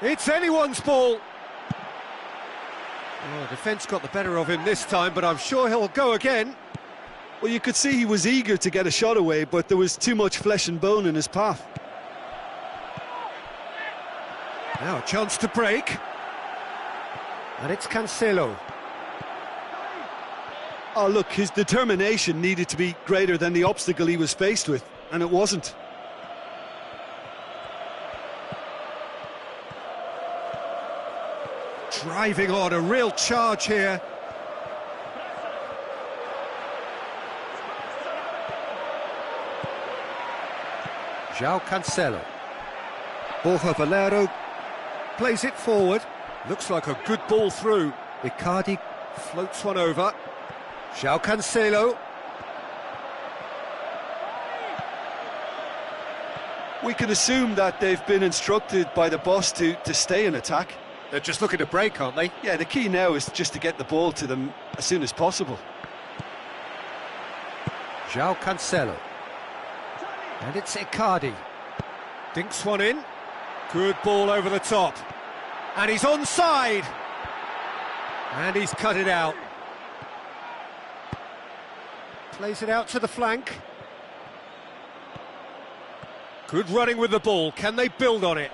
It's anyone's ball. Oh, defence got the better of him this time, but I'm sure he'll go again. Well, you could see he was eager to get a shot away, but there was too much flesh and bone in his path. Now a chance to break. And it's Cancelo. Oh, look, his determination needed to be greater than the obstacle he was faced with, and it wasn't. Driving on, a real charge here. João Cancelo. Borja Valero plays it forward. Looks like a good ball through. Icardi floats one over. João Cancelo. We can assume that they've been instructed by the boss to stay in attack. They're just looking to break, aren't they? Yeah, the key now is just to get the ball to them as soon as possible. João Cancelo. And it's Icardi. Dinks one in. Good ball over the top. And he's onside. And he's cut it out. Plays it out to the flank. Good running with the ball. Can they build on it?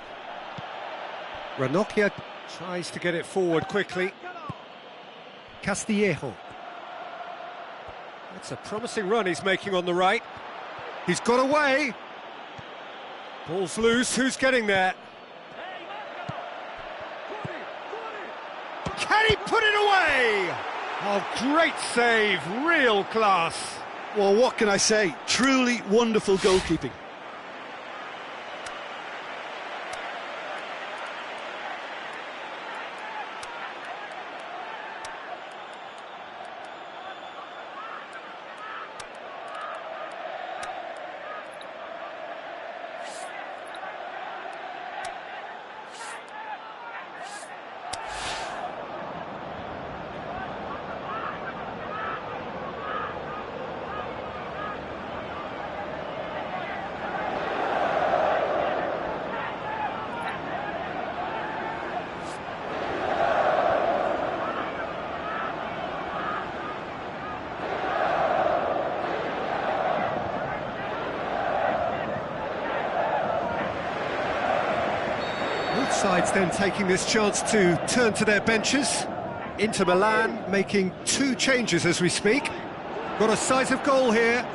Ranocchia tries to get it forward quickly. Castillejo. That's a promising run he's making on the right. He's got away. Ball's loose. Who's getting there? Can he put it away? Oh, great save, real class. Well, what can I say? Truly wonderful goalkeeping. Both sides then taking this chance to turn to their benches. Inter Milan making 2 changes as we speak. Got a size of goal here,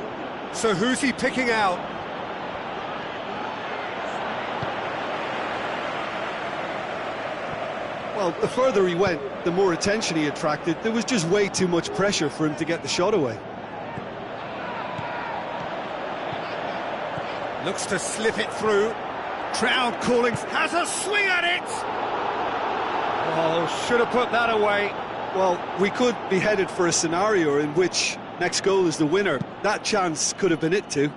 so who's he picking out? Well, the further he went, the more attention he attracted. There was just way too much pressure for him to get the shot away. Looks to slip it through. Crowd calling, has a swing at it! Oh, should have put that away. Well, we could be headed for a scenario in which next goal is the winner. That chance could have been it too.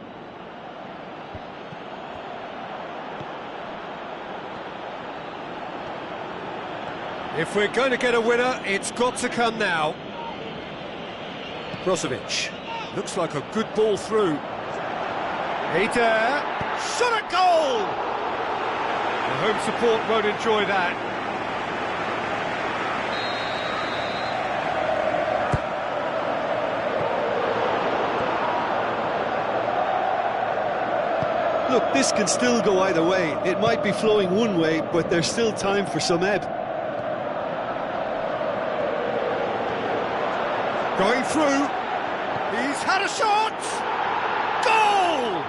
If we're going to get a winner, it's got to come now. Brozovic. Looks like a good ball through. Eder. Shot at goal! The home support won't enjoy that. Look, this can still go either way. It might be flowing one way, but there's still time for some ebb. Going through. He's had a shot! Goal!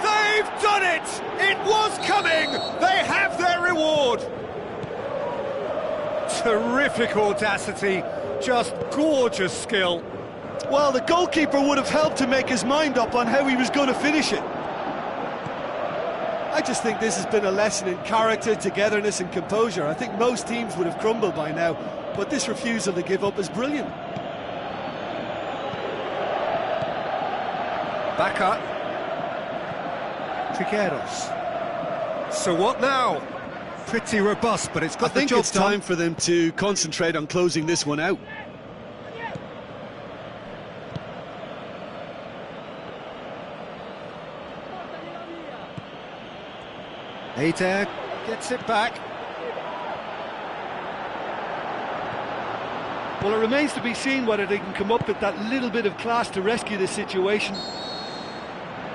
They've done it! It was coming! They have their reward! Terrific audacity, just gorgeous skill. Well, the goalkeeper would have helped to make his mind up on how he was going to finish it. I just think this has been a lesson in character, togetherness and composure. I think most teams would have crumbled by now, but this refusal to give up is brilliant. Back up. Trigueros. So what now? Pretty robust, but it's got the job done. I think it's time for them to concentrate on closing this one out. Eder gets it back. Well, it remains to be seen whether they can come up with that little bit of class to rescue this situation.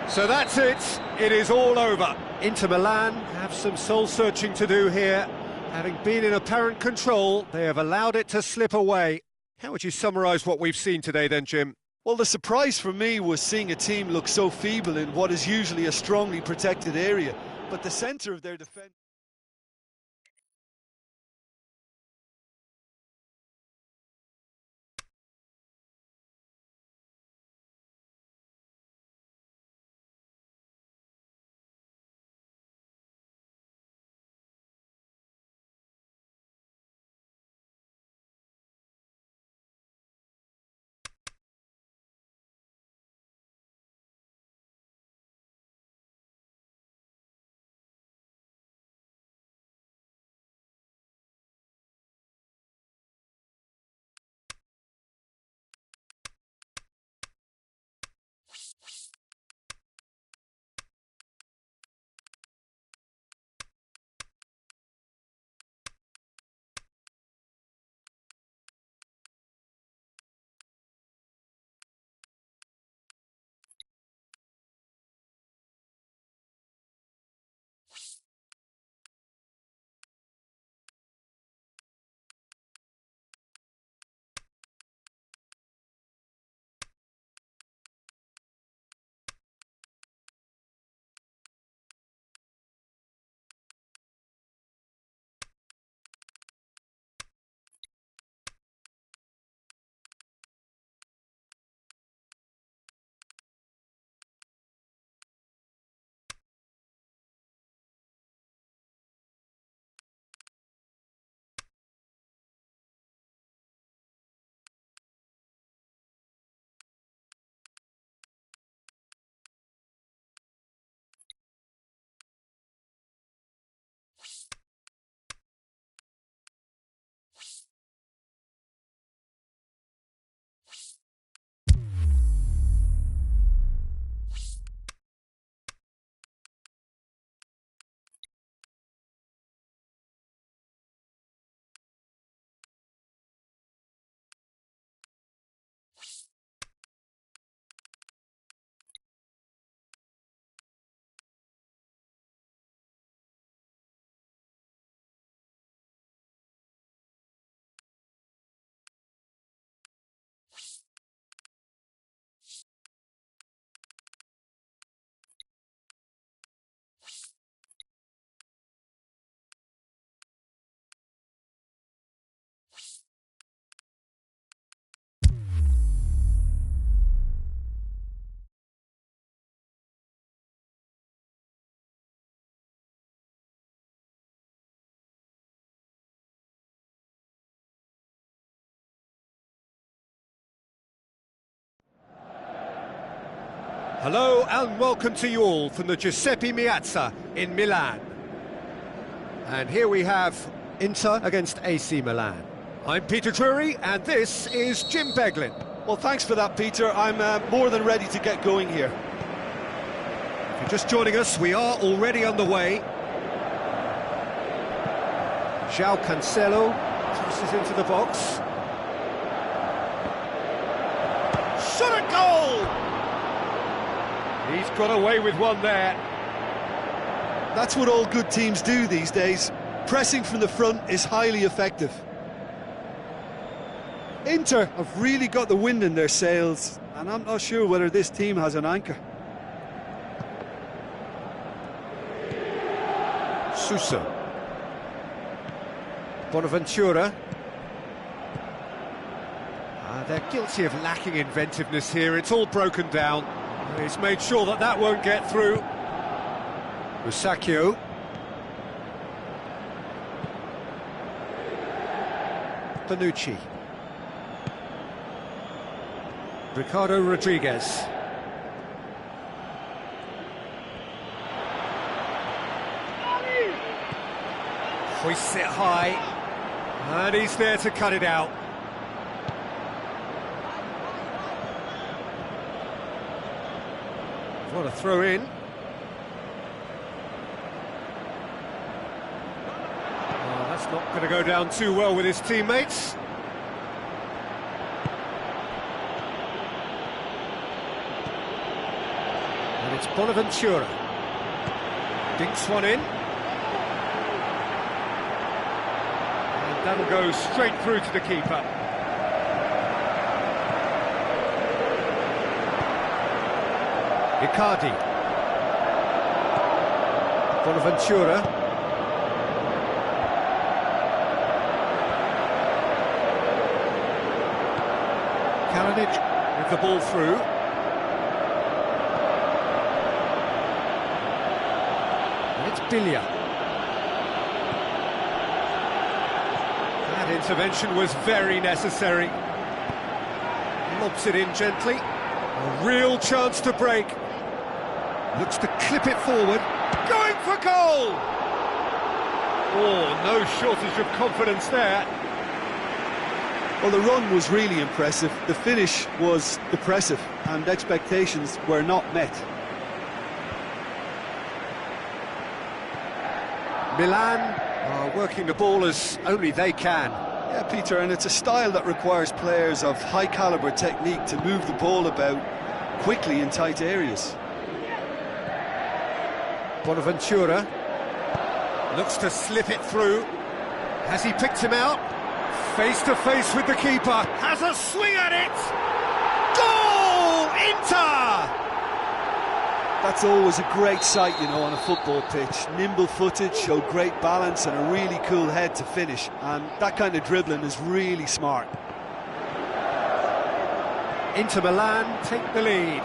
So that's it. It is all over. Inter Milan have some soul-searching to do here. Having been in apparent control, they have allowed it to slip away. How would you summarise what we've seen today then, Jim? Well, the surprise for me was seeing a team look so feeble in what is usually a strongly protected area. But the centre of their defence... Hello and welcome to you all from the Giuseppe Meazza in Milan. And here we have Inter against AC Milan. I'm Peter Drury and this is Jim Beglin. Well, thanks for that, Peter. I'm more than ready to get going here. If you're just joining us, we are already underway. João Cancelo crosses into the box. Shot a goal! He's got away with one there. That's what all good teams do these days. Pressing from the front is highly effective. Inter have really got the wind in their sails, and I'm not sure whether this team has an anchor. Sousa. Bonaventura. They're guilty of lacking inventiveness here. It's all broken down. He's made sure that that won't get through. Musacchio. Bonucci. Ricardo Rodriguez. Hoists it high, and he's there to cut it out. What a throw in. Oh, that's not going to go down too well with his teammates. And it's Bonaventura. Dinks one in. That'll go straight through to the keeper. Icardi. Bonaventura. Kalinic with the ball through. And it's Biglia. That intervention was very necessary. Lobs it in gently. A real chance to break. Looks to clip it forward. Going for goal! Oh, no shortage of confidence there. Well, the run was really impressive. The finish was depressive, and expectations were not met. Milan are working the ball as only they can. Yeah, Peter, and it's a style that requires players of high-caliber technique to move the ball about quickly in tight areas. Bonaventura looks to slip it through. Has he picked him out? Face to face with the keeper. Has a swing at it! Goal! Inter! That's always a great sight, you know, on a football pitch. Nimble-footed, showed great balance and a really cool head to finish. And that kind of dribbling is really smart. Inter Milan take the lead.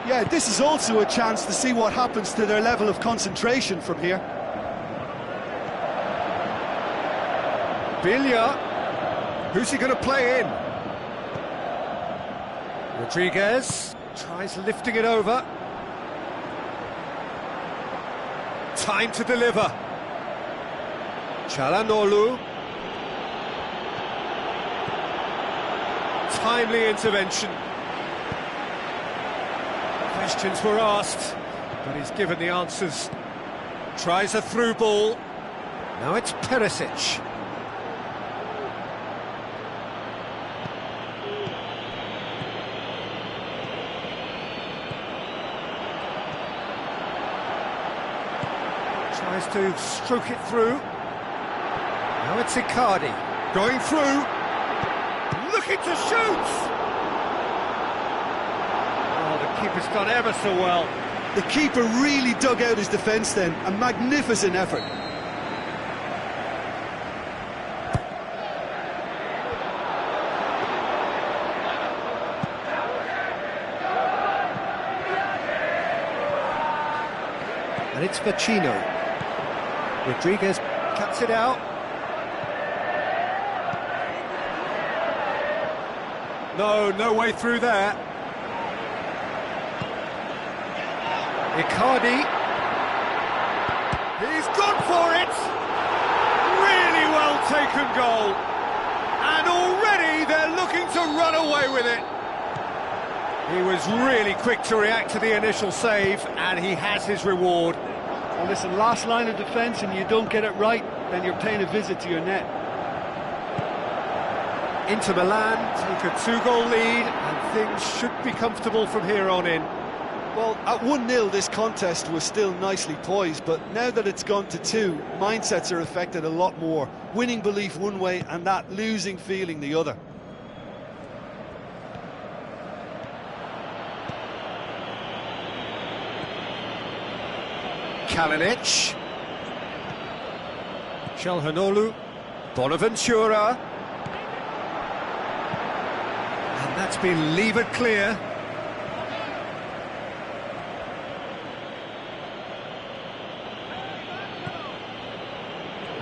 Yeah, this is also a chance to see what happens to their level of concentration from here. Biglia. Who's he going to play in? Rodriguez tries lifting it over. Time to deliver. Çalhanoğlu. Timely intervention. Questions were asked, but he's given the answers. Tries a through ball. Now it's Perisic. Tries to stroke it through. Now it's Icardi. Going through. Looking to shoot! Oh, the keeper's done ever so well. The keeper really dug out his defence then. A magnificent effort. And it's Vecino. Rodriguez cuts it out. No way through there. Icardi. He's gone for it! Really well taken goal. And already they're looking to run away with it. He was really quick to react to the initial save, and he has his reward. Well, listen, last line of defence and you don't get it right, then you're paying a visit to your net. Inter Milan take a 2-goal lead, and things should be comfortable from here on in. Well, at 1-0 this contest was still nicely poised, but now that it's gone to 2, mindsets are affected a lot more. Winning belief one way and that losing feeling the other. Kalinic, Calhanoglu, Bonaventura, and that's been levered clear.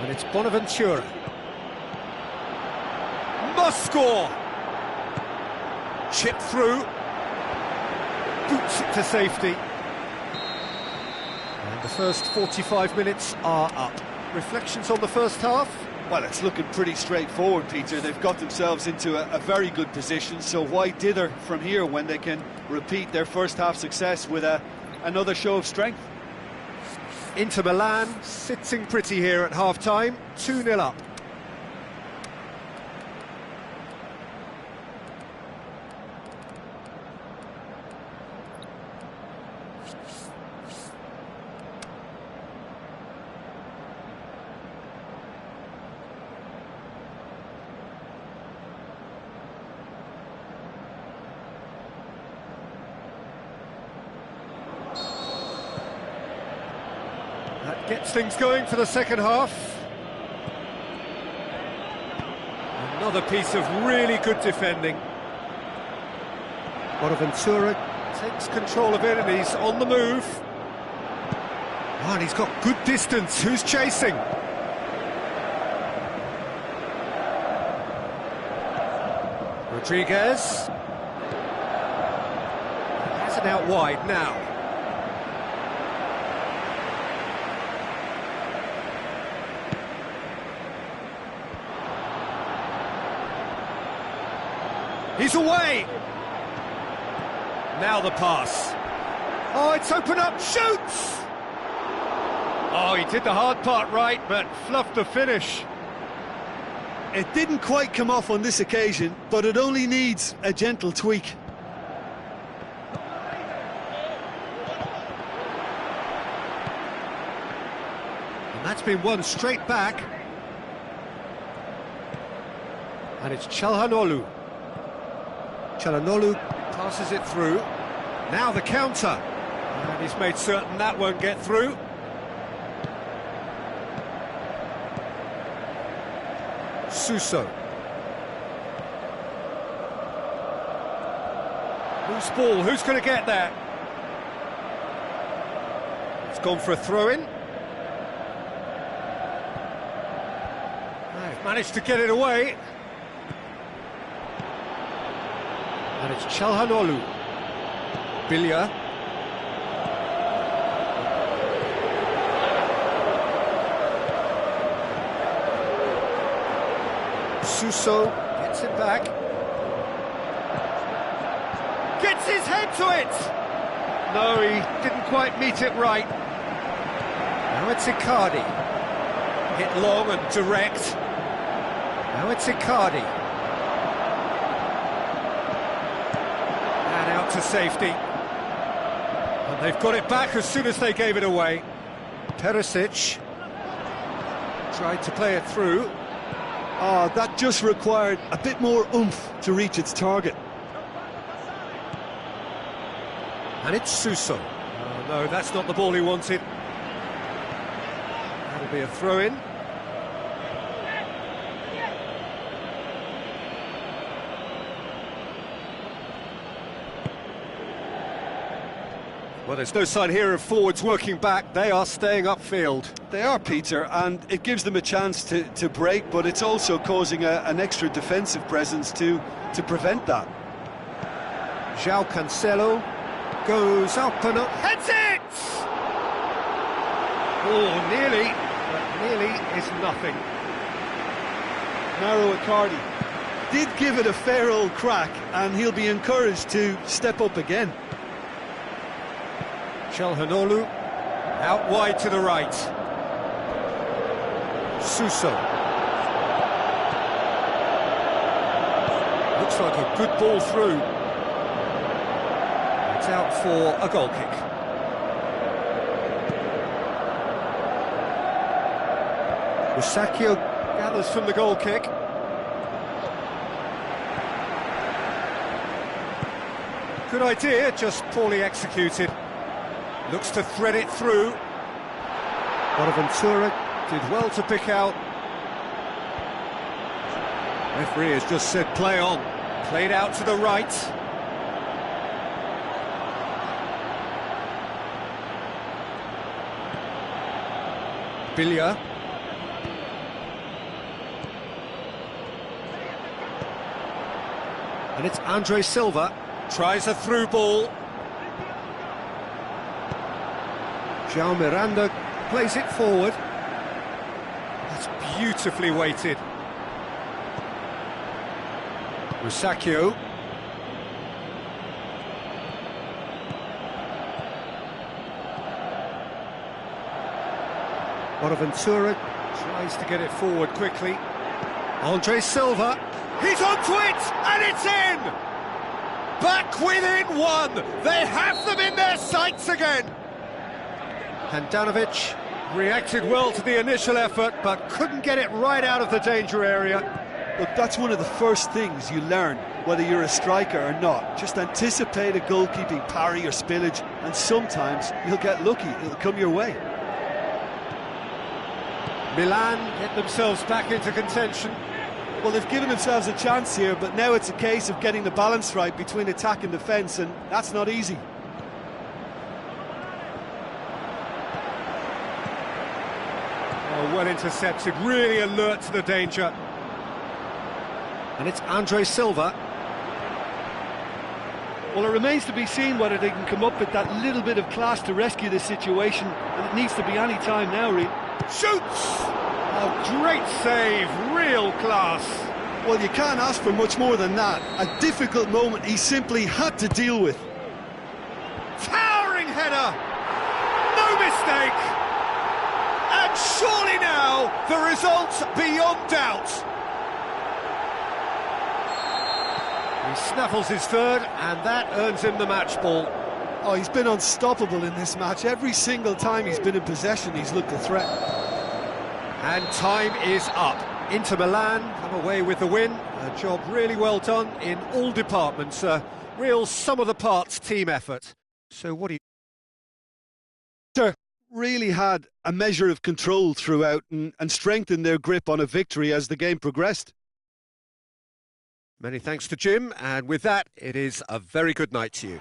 And it's Bonaventura. Must score! Chip through, boots it to safety. And the first 45 minutes are up. Reflections on the first half? Well, it's looking pretty straightforward, Peter. They've got themselves into a very good position, so why dither from here when they can repeat their first half success with another show of strength? Inter Milan sitting pretty here at half-time, 2-0 up. That gets things going for the second half. Another piece of really good defending. Bonaventura takes control of it and he's on the move. Oh, and he's got good distance. Who's chasing? Rodriguez. Has it out wide now. He's away! Now the pass. Oh, it's open up, shoots! Oh, he did the hard part right, but fluffed the finish. It didn't quite come off on this occasion, but it only needs a gentle tweak. And that's been won straight back. And it's Calhanoglu. Calhanoglu passes it through. Now the counter. And he's made certain that won't get through. Suso. Loose ball, who's going to get there? It's gone for a throw-in. They've managed to get it away. And it's Calhanoglu. Bilya. Suso gets it back. Gets his head to it! No, he didn't quite meet it right. Now it's Icardi. Hit long and direct. Now it's Icardi. And out to safety. And they've got it back as soon as they gave it away. Perisic tried to play it through. Oh, that just required a bit more oomph to reach its target. And it's Suso. Oh, no, that's not the ball he wanted. That'll be a throw-in. Well, there's no sign here of forwards working back. They are staying upfield. They are, Peter, and it gives them a chance to break, but it's also causing an extra defensive presence to prevent that. João Cancelo goes up and up, heads it! Oh, nearly, but nearly is nothing. Narrow Icardi did give it a fair old crack, and he'll be encouraged to step up again. Chelhanoglu out wide to the right. Suso. Looks like a good ball through. It's out for a goal kick. Musacchio gathers from the goal kick. Good idea, just poorly executed. Looks to thread it through. Bonaventura did well to pick out. Referee has just said play on. Played out to the right. Billia. And it's Andre Silva. Tries a through ball. João Miranda plays it forward. That's beautifully weighted. Musacchio. Bonaventura tries to get it forward quickly. Andre Silva. He's onto it, and it's in! Back within one! They have them in their sights again! Handanovic reacted well to the initial effort, but couldn't get it right out of the danger area. Look, that's one of the first things you learn, whether you're a striker or not. Just anticipate a goalkeeping parry or spillage, and sometimes you'll get lucky, it'll come your way. Milan get themselves back into contention. Well, they've given themselves a chance here, but now it's a case of getting the balance right between attack and defence, and that's not easy. Oh, well intercepted, really alert to the danger. And it's Andre Silva. Well, it remains to be seen whether they can come up with that little bit of class to rescue this situation, and it needs to be any time now, really. Shoots! Oh, great save, real class. Well, you can't ask for much more than that. A difficult moment he simply had to deal with. Towering header! No mistake! And surely now, the result beyond doubt. He snaffles his third, and that earns him the match ball. Oh, he's been unstoppable in this match. Every single time he's been in possession, he's looked a threat. And time is up. Inter Milan come away with the win. A job really well done in all departments. A real sum-of-the-parts team effort. So what do you... Really had a measure of control throughout and strengthened their grip on a victory as the game progressed. Many thanks to Jim, and with that, it is a very good night to you.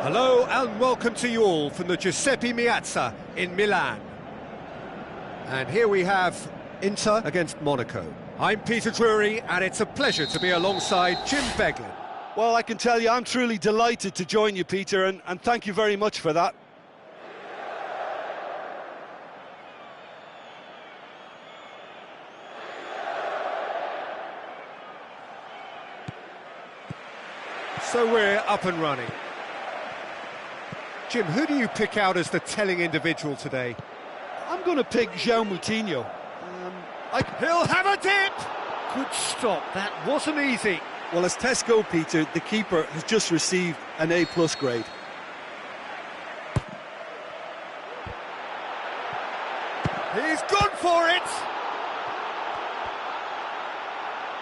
Hello and welcome to you all from the Giuseppe Meazza in Milan. And here we have Inter against Monaco. I'm Peter Drury and it's a pleasure to be alongside Jim Beglin. Well, I can tell you I'm truly delighted to join you, Peter, and thank you very much for that. So we're up and running. Jim, who do you pick out as the telling individual today? I'm going to pick João Moutinho. He'll have a dip! Good stop, that wasn't easy. Well, as Tesco, Peter, the keeper has just received an A+ grade. He's gone for it!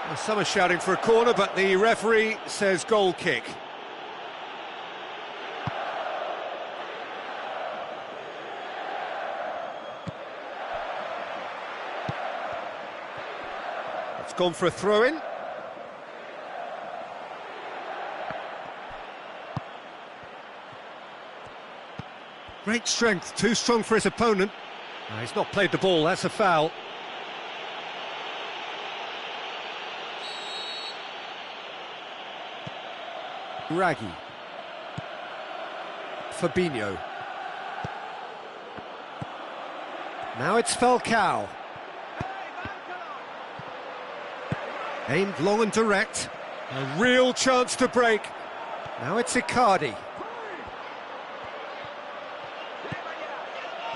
Well, some are shouting for a corner, but the referee says goal kick. It's gone for a throw-in. Great strength, too strong for his opponent. He's not played the ball, that's a foul. Raggi. Fabinho. Now it's Falcao. Aimed long and direct. A real chance to break. Now it's Icardi.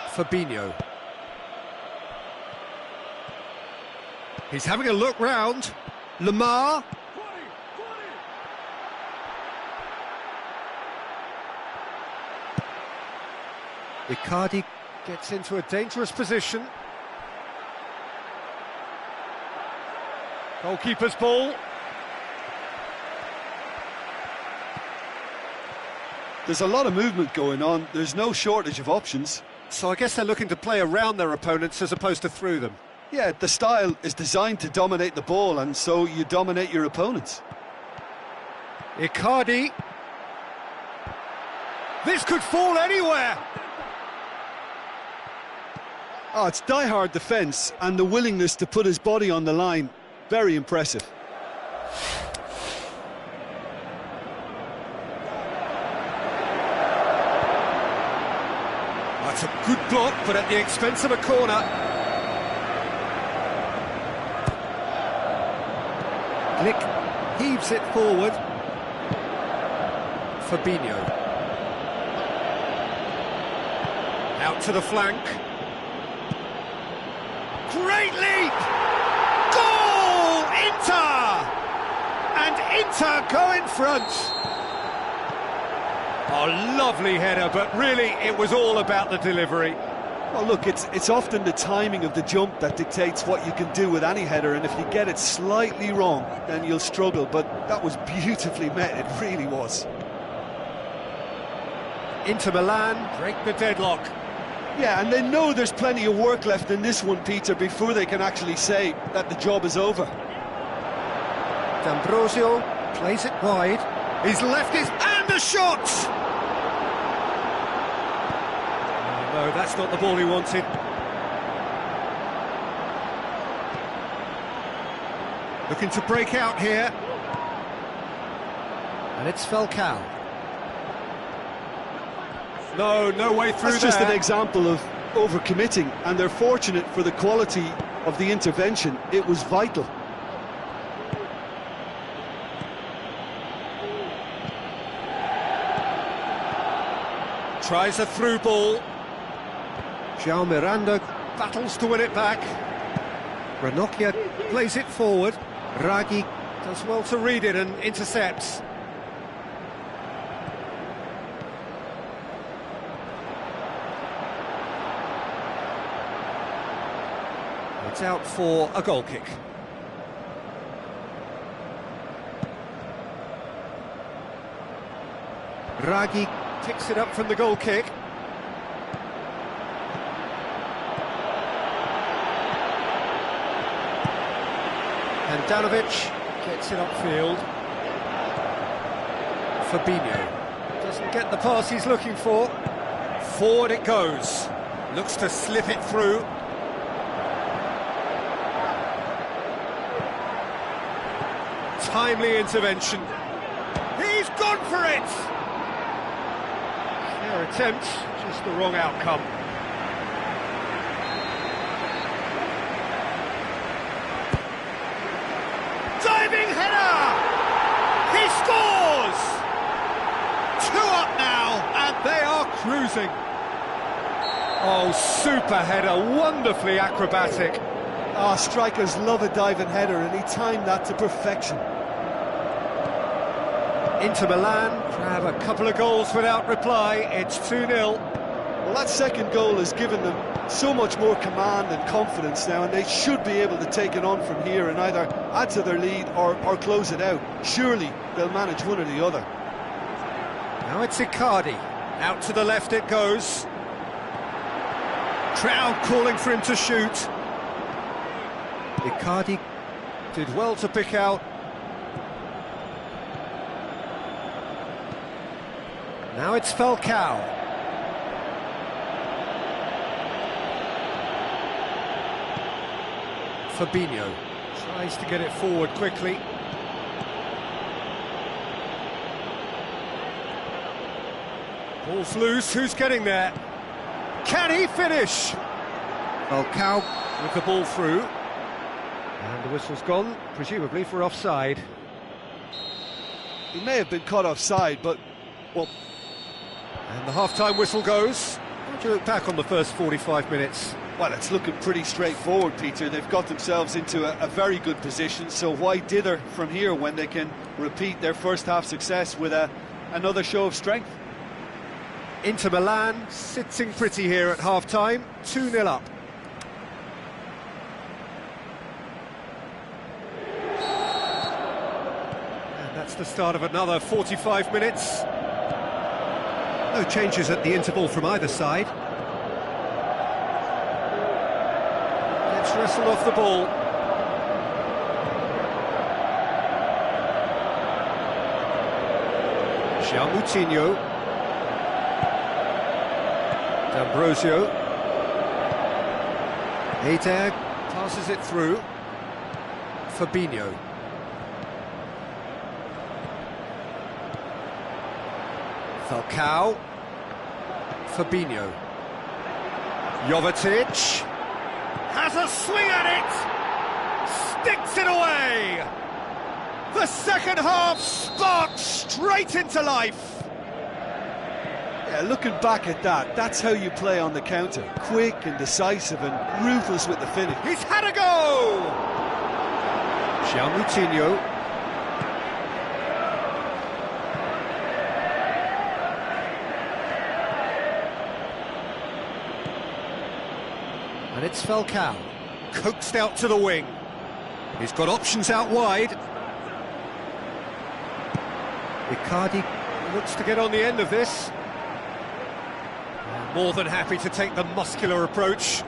Fabinho. He's having a look round. Lamar. Icardi gets into a dangerous position. Goalkeeper's ball. There's a lot of movement going on. There's no shortage of options. So I guess they're looking to play around their opponents as opposed to through them. Yeah, the style is designed to dominate the ball, and so you dominate your opponents. Icardi. This could fall anywhere. Oh, it's die-hard defence and the willingness to put his body on the line. Very impressive. That's a good block, but at the expense of a corner. Glick heaves it forward. Fabinho. Out to the flank. Great leap! Goal! Inter! And Inter go in front. Oh, lovely header, but really it was all about the delivery. Well, look, it's often the timing of the jump that dictates what you can do with any header, and if you get it slightly wrong, then you'll struggle, but that was beautifully met, it really was. Inter Milan break the deadlock. Yeah, and they know there's plenty of work left in this one, Peter, before they can actually say that the job is over. D'Ambrosio plays it wide. He's left his... and a shot! Oh, no, that's not the ball he wanted. Looking to break out here. And it's Falcao. No way through. That's just an example of overcommitting, and they're fortunate for the quality of the intervention. It was vital. Tries a through ball. João Miranda battles to win it back. Ranocchia plays it forward. Raggi does well to read it and intercepts. It's out for a goal kick. Raggi picks it up from the goal kick. And Danovic gets it upfield. Fabinho Doesn't get the pass he's looking for. Forward it goes. Looks to slip it through. Timely intervention. He's gone for it! Fair attempt, just the wrong outcome. Diving header! He scores! 2 up now, and they are cruising. Oh, super header, wonderfully acrobatic. Ah, strikers love a diving header, and he timed that to perfection. Inter Milan grab a couple of goals without reply. It's 2-0. Well, that second goal has given them so much more command and confidence now, and they should be able to take it on from here and either add to their lead or close it out. Surely they'll manage one or the other. Now it's Icardi. Out to the left it goes. Crowd calling for him to shoot. Icardi did well to pick out. Now it's Falcao. Fabinho tries to get it forward quickly. Ball's loose, who's getting there? Can he finish? Falcao with the ball through. And the whistle's gone, presumably for offside. He may have been caught offside, but, well... And the half-time whistle goes. How do you look back on the first 45 minutes? Well, it's looking pretty straightforward, Peter. They've got themselves into a very good position, so why dither from here when they can repeat their first-half success with another show of strength? Inter Milan sitting pretty here at half-time, 2-0 up. And that's the start of another 45 minutes. No changes at the interval from either side. Let's wrestle off the ball. Moutinho. D'Ambrosio. Eder passes it through. Fabinho. Falcao. Fabinho. Jovetic. Has a swing at it! Sticks it away! The second half sparks straight into life! Yeah, looking back at that, that's how you play on the counter. Quick and decisive and ruthless with the finish. He's had a go! Moutinho. And it's Falcao, coaxed out to the wing. He's got options out wide. Icardi looks to get on the end of this. More than happy to take the muscular approach.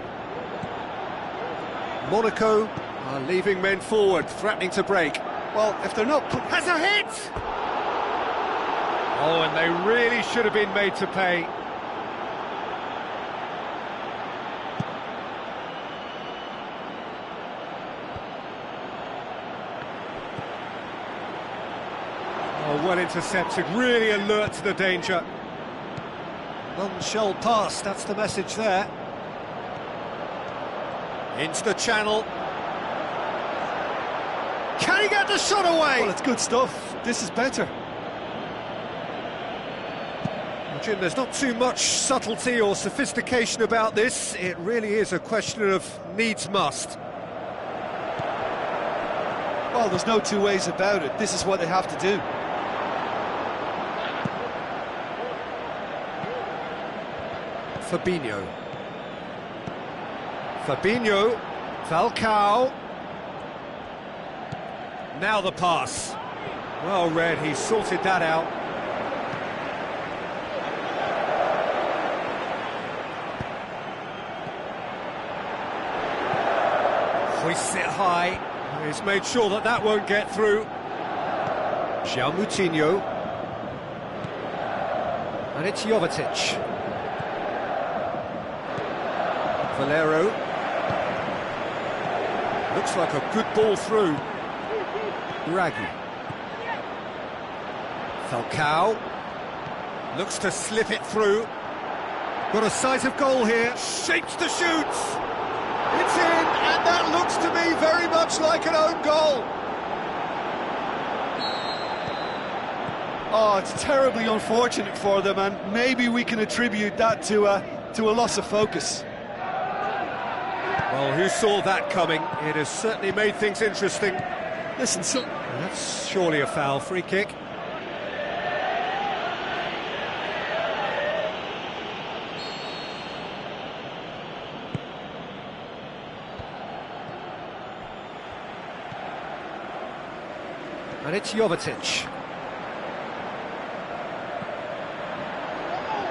Monaco are leaving men forward, threatening to break. Well, if they're not... Has a hit! Oh, and they really should have been made to pay. Oh, well intercepted, really alert to the danger. None shall pass, that's the message there. Into the channel. Can he get the shot away? Well, it's good stuff. This is better. Well, Jim, there's not too much subtlety or sophistication about this. It really is a question of needs-must. Well, there's no two ways about it. This is what they have to do. Fabinho. Fabinho. Falcao. Now the pass. Well read, he sorted that out. Hoists it high. He's made sure that that won't get through. Moutinho. And it's Jovetic. Valero. Looks like a good ball through. Raggi. Falcao. Looks to slip it through. Got a sight of goal here. Shapes to shoot. It's in, and that looks to me very much like an own goal. Oh, it's terribly unfortunate for them, and maybe we can attribute that to a loss of focus. Well, who saw that coming? It has certainly made things interesting. Listen, so That's surely a foul. Free kick. And it's Jovetic.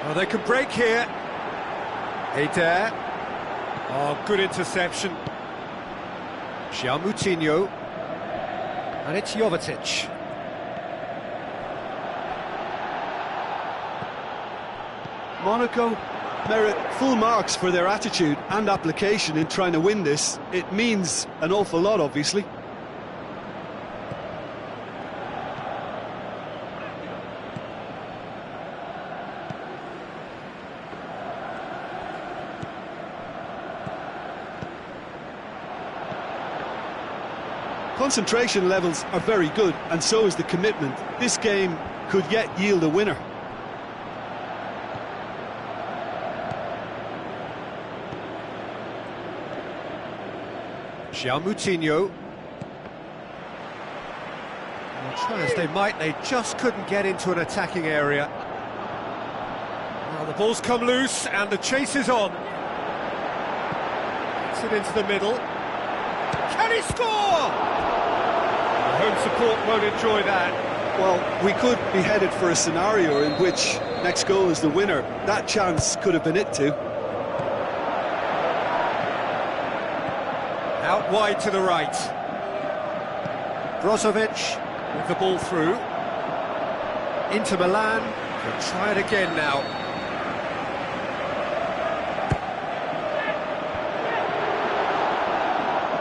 Oh, they can break here. Eder. Oh, good interception. Moutinho. And it's Jovetic. Monaco merit full marks for their attitude and application in trying to win this. It means an awful lot, obviously. Concentration levels are very good, and so is the commitment. This game could yet yield a winner. Moutinho. Try as they might, they just couldn't get into an attacking area. Well, the ball's come loose and the chase is on. Gets it into the middle. Can he score? The home support won't enjoy that. Well, we could be headed for a scenario in which next goal is the winner. That chance could have been it too. Out wide to the right. Brozovic with the ball through. Inter Milan can try it again now.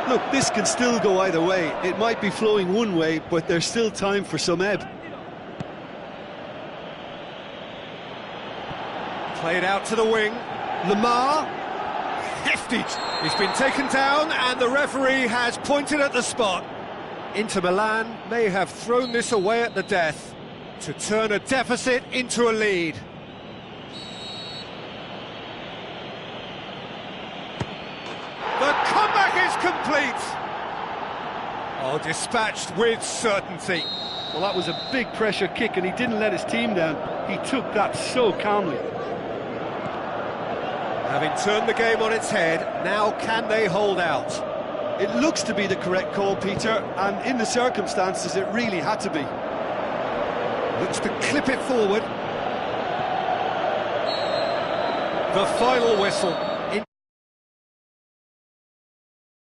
Look, this can still go either way. It might be flowing one way, but there's still time for some ebb. Played out to the wing. Lamar. Hefty. He's been taken down and the referee has pointed at the spot. Inter Milan may have thrown this away at the death to turn a deficit into a lead. The comeback is complete. Oh, dispatched with certainty. Well, that was a big pressure kick and he didn't let his team down. He took that so calmly. Having turned the game on its head, now can they hold out? It looks to be the correct call, Peter, and in the circumstances it really had to be. Looks to clip it forward. The final whistle.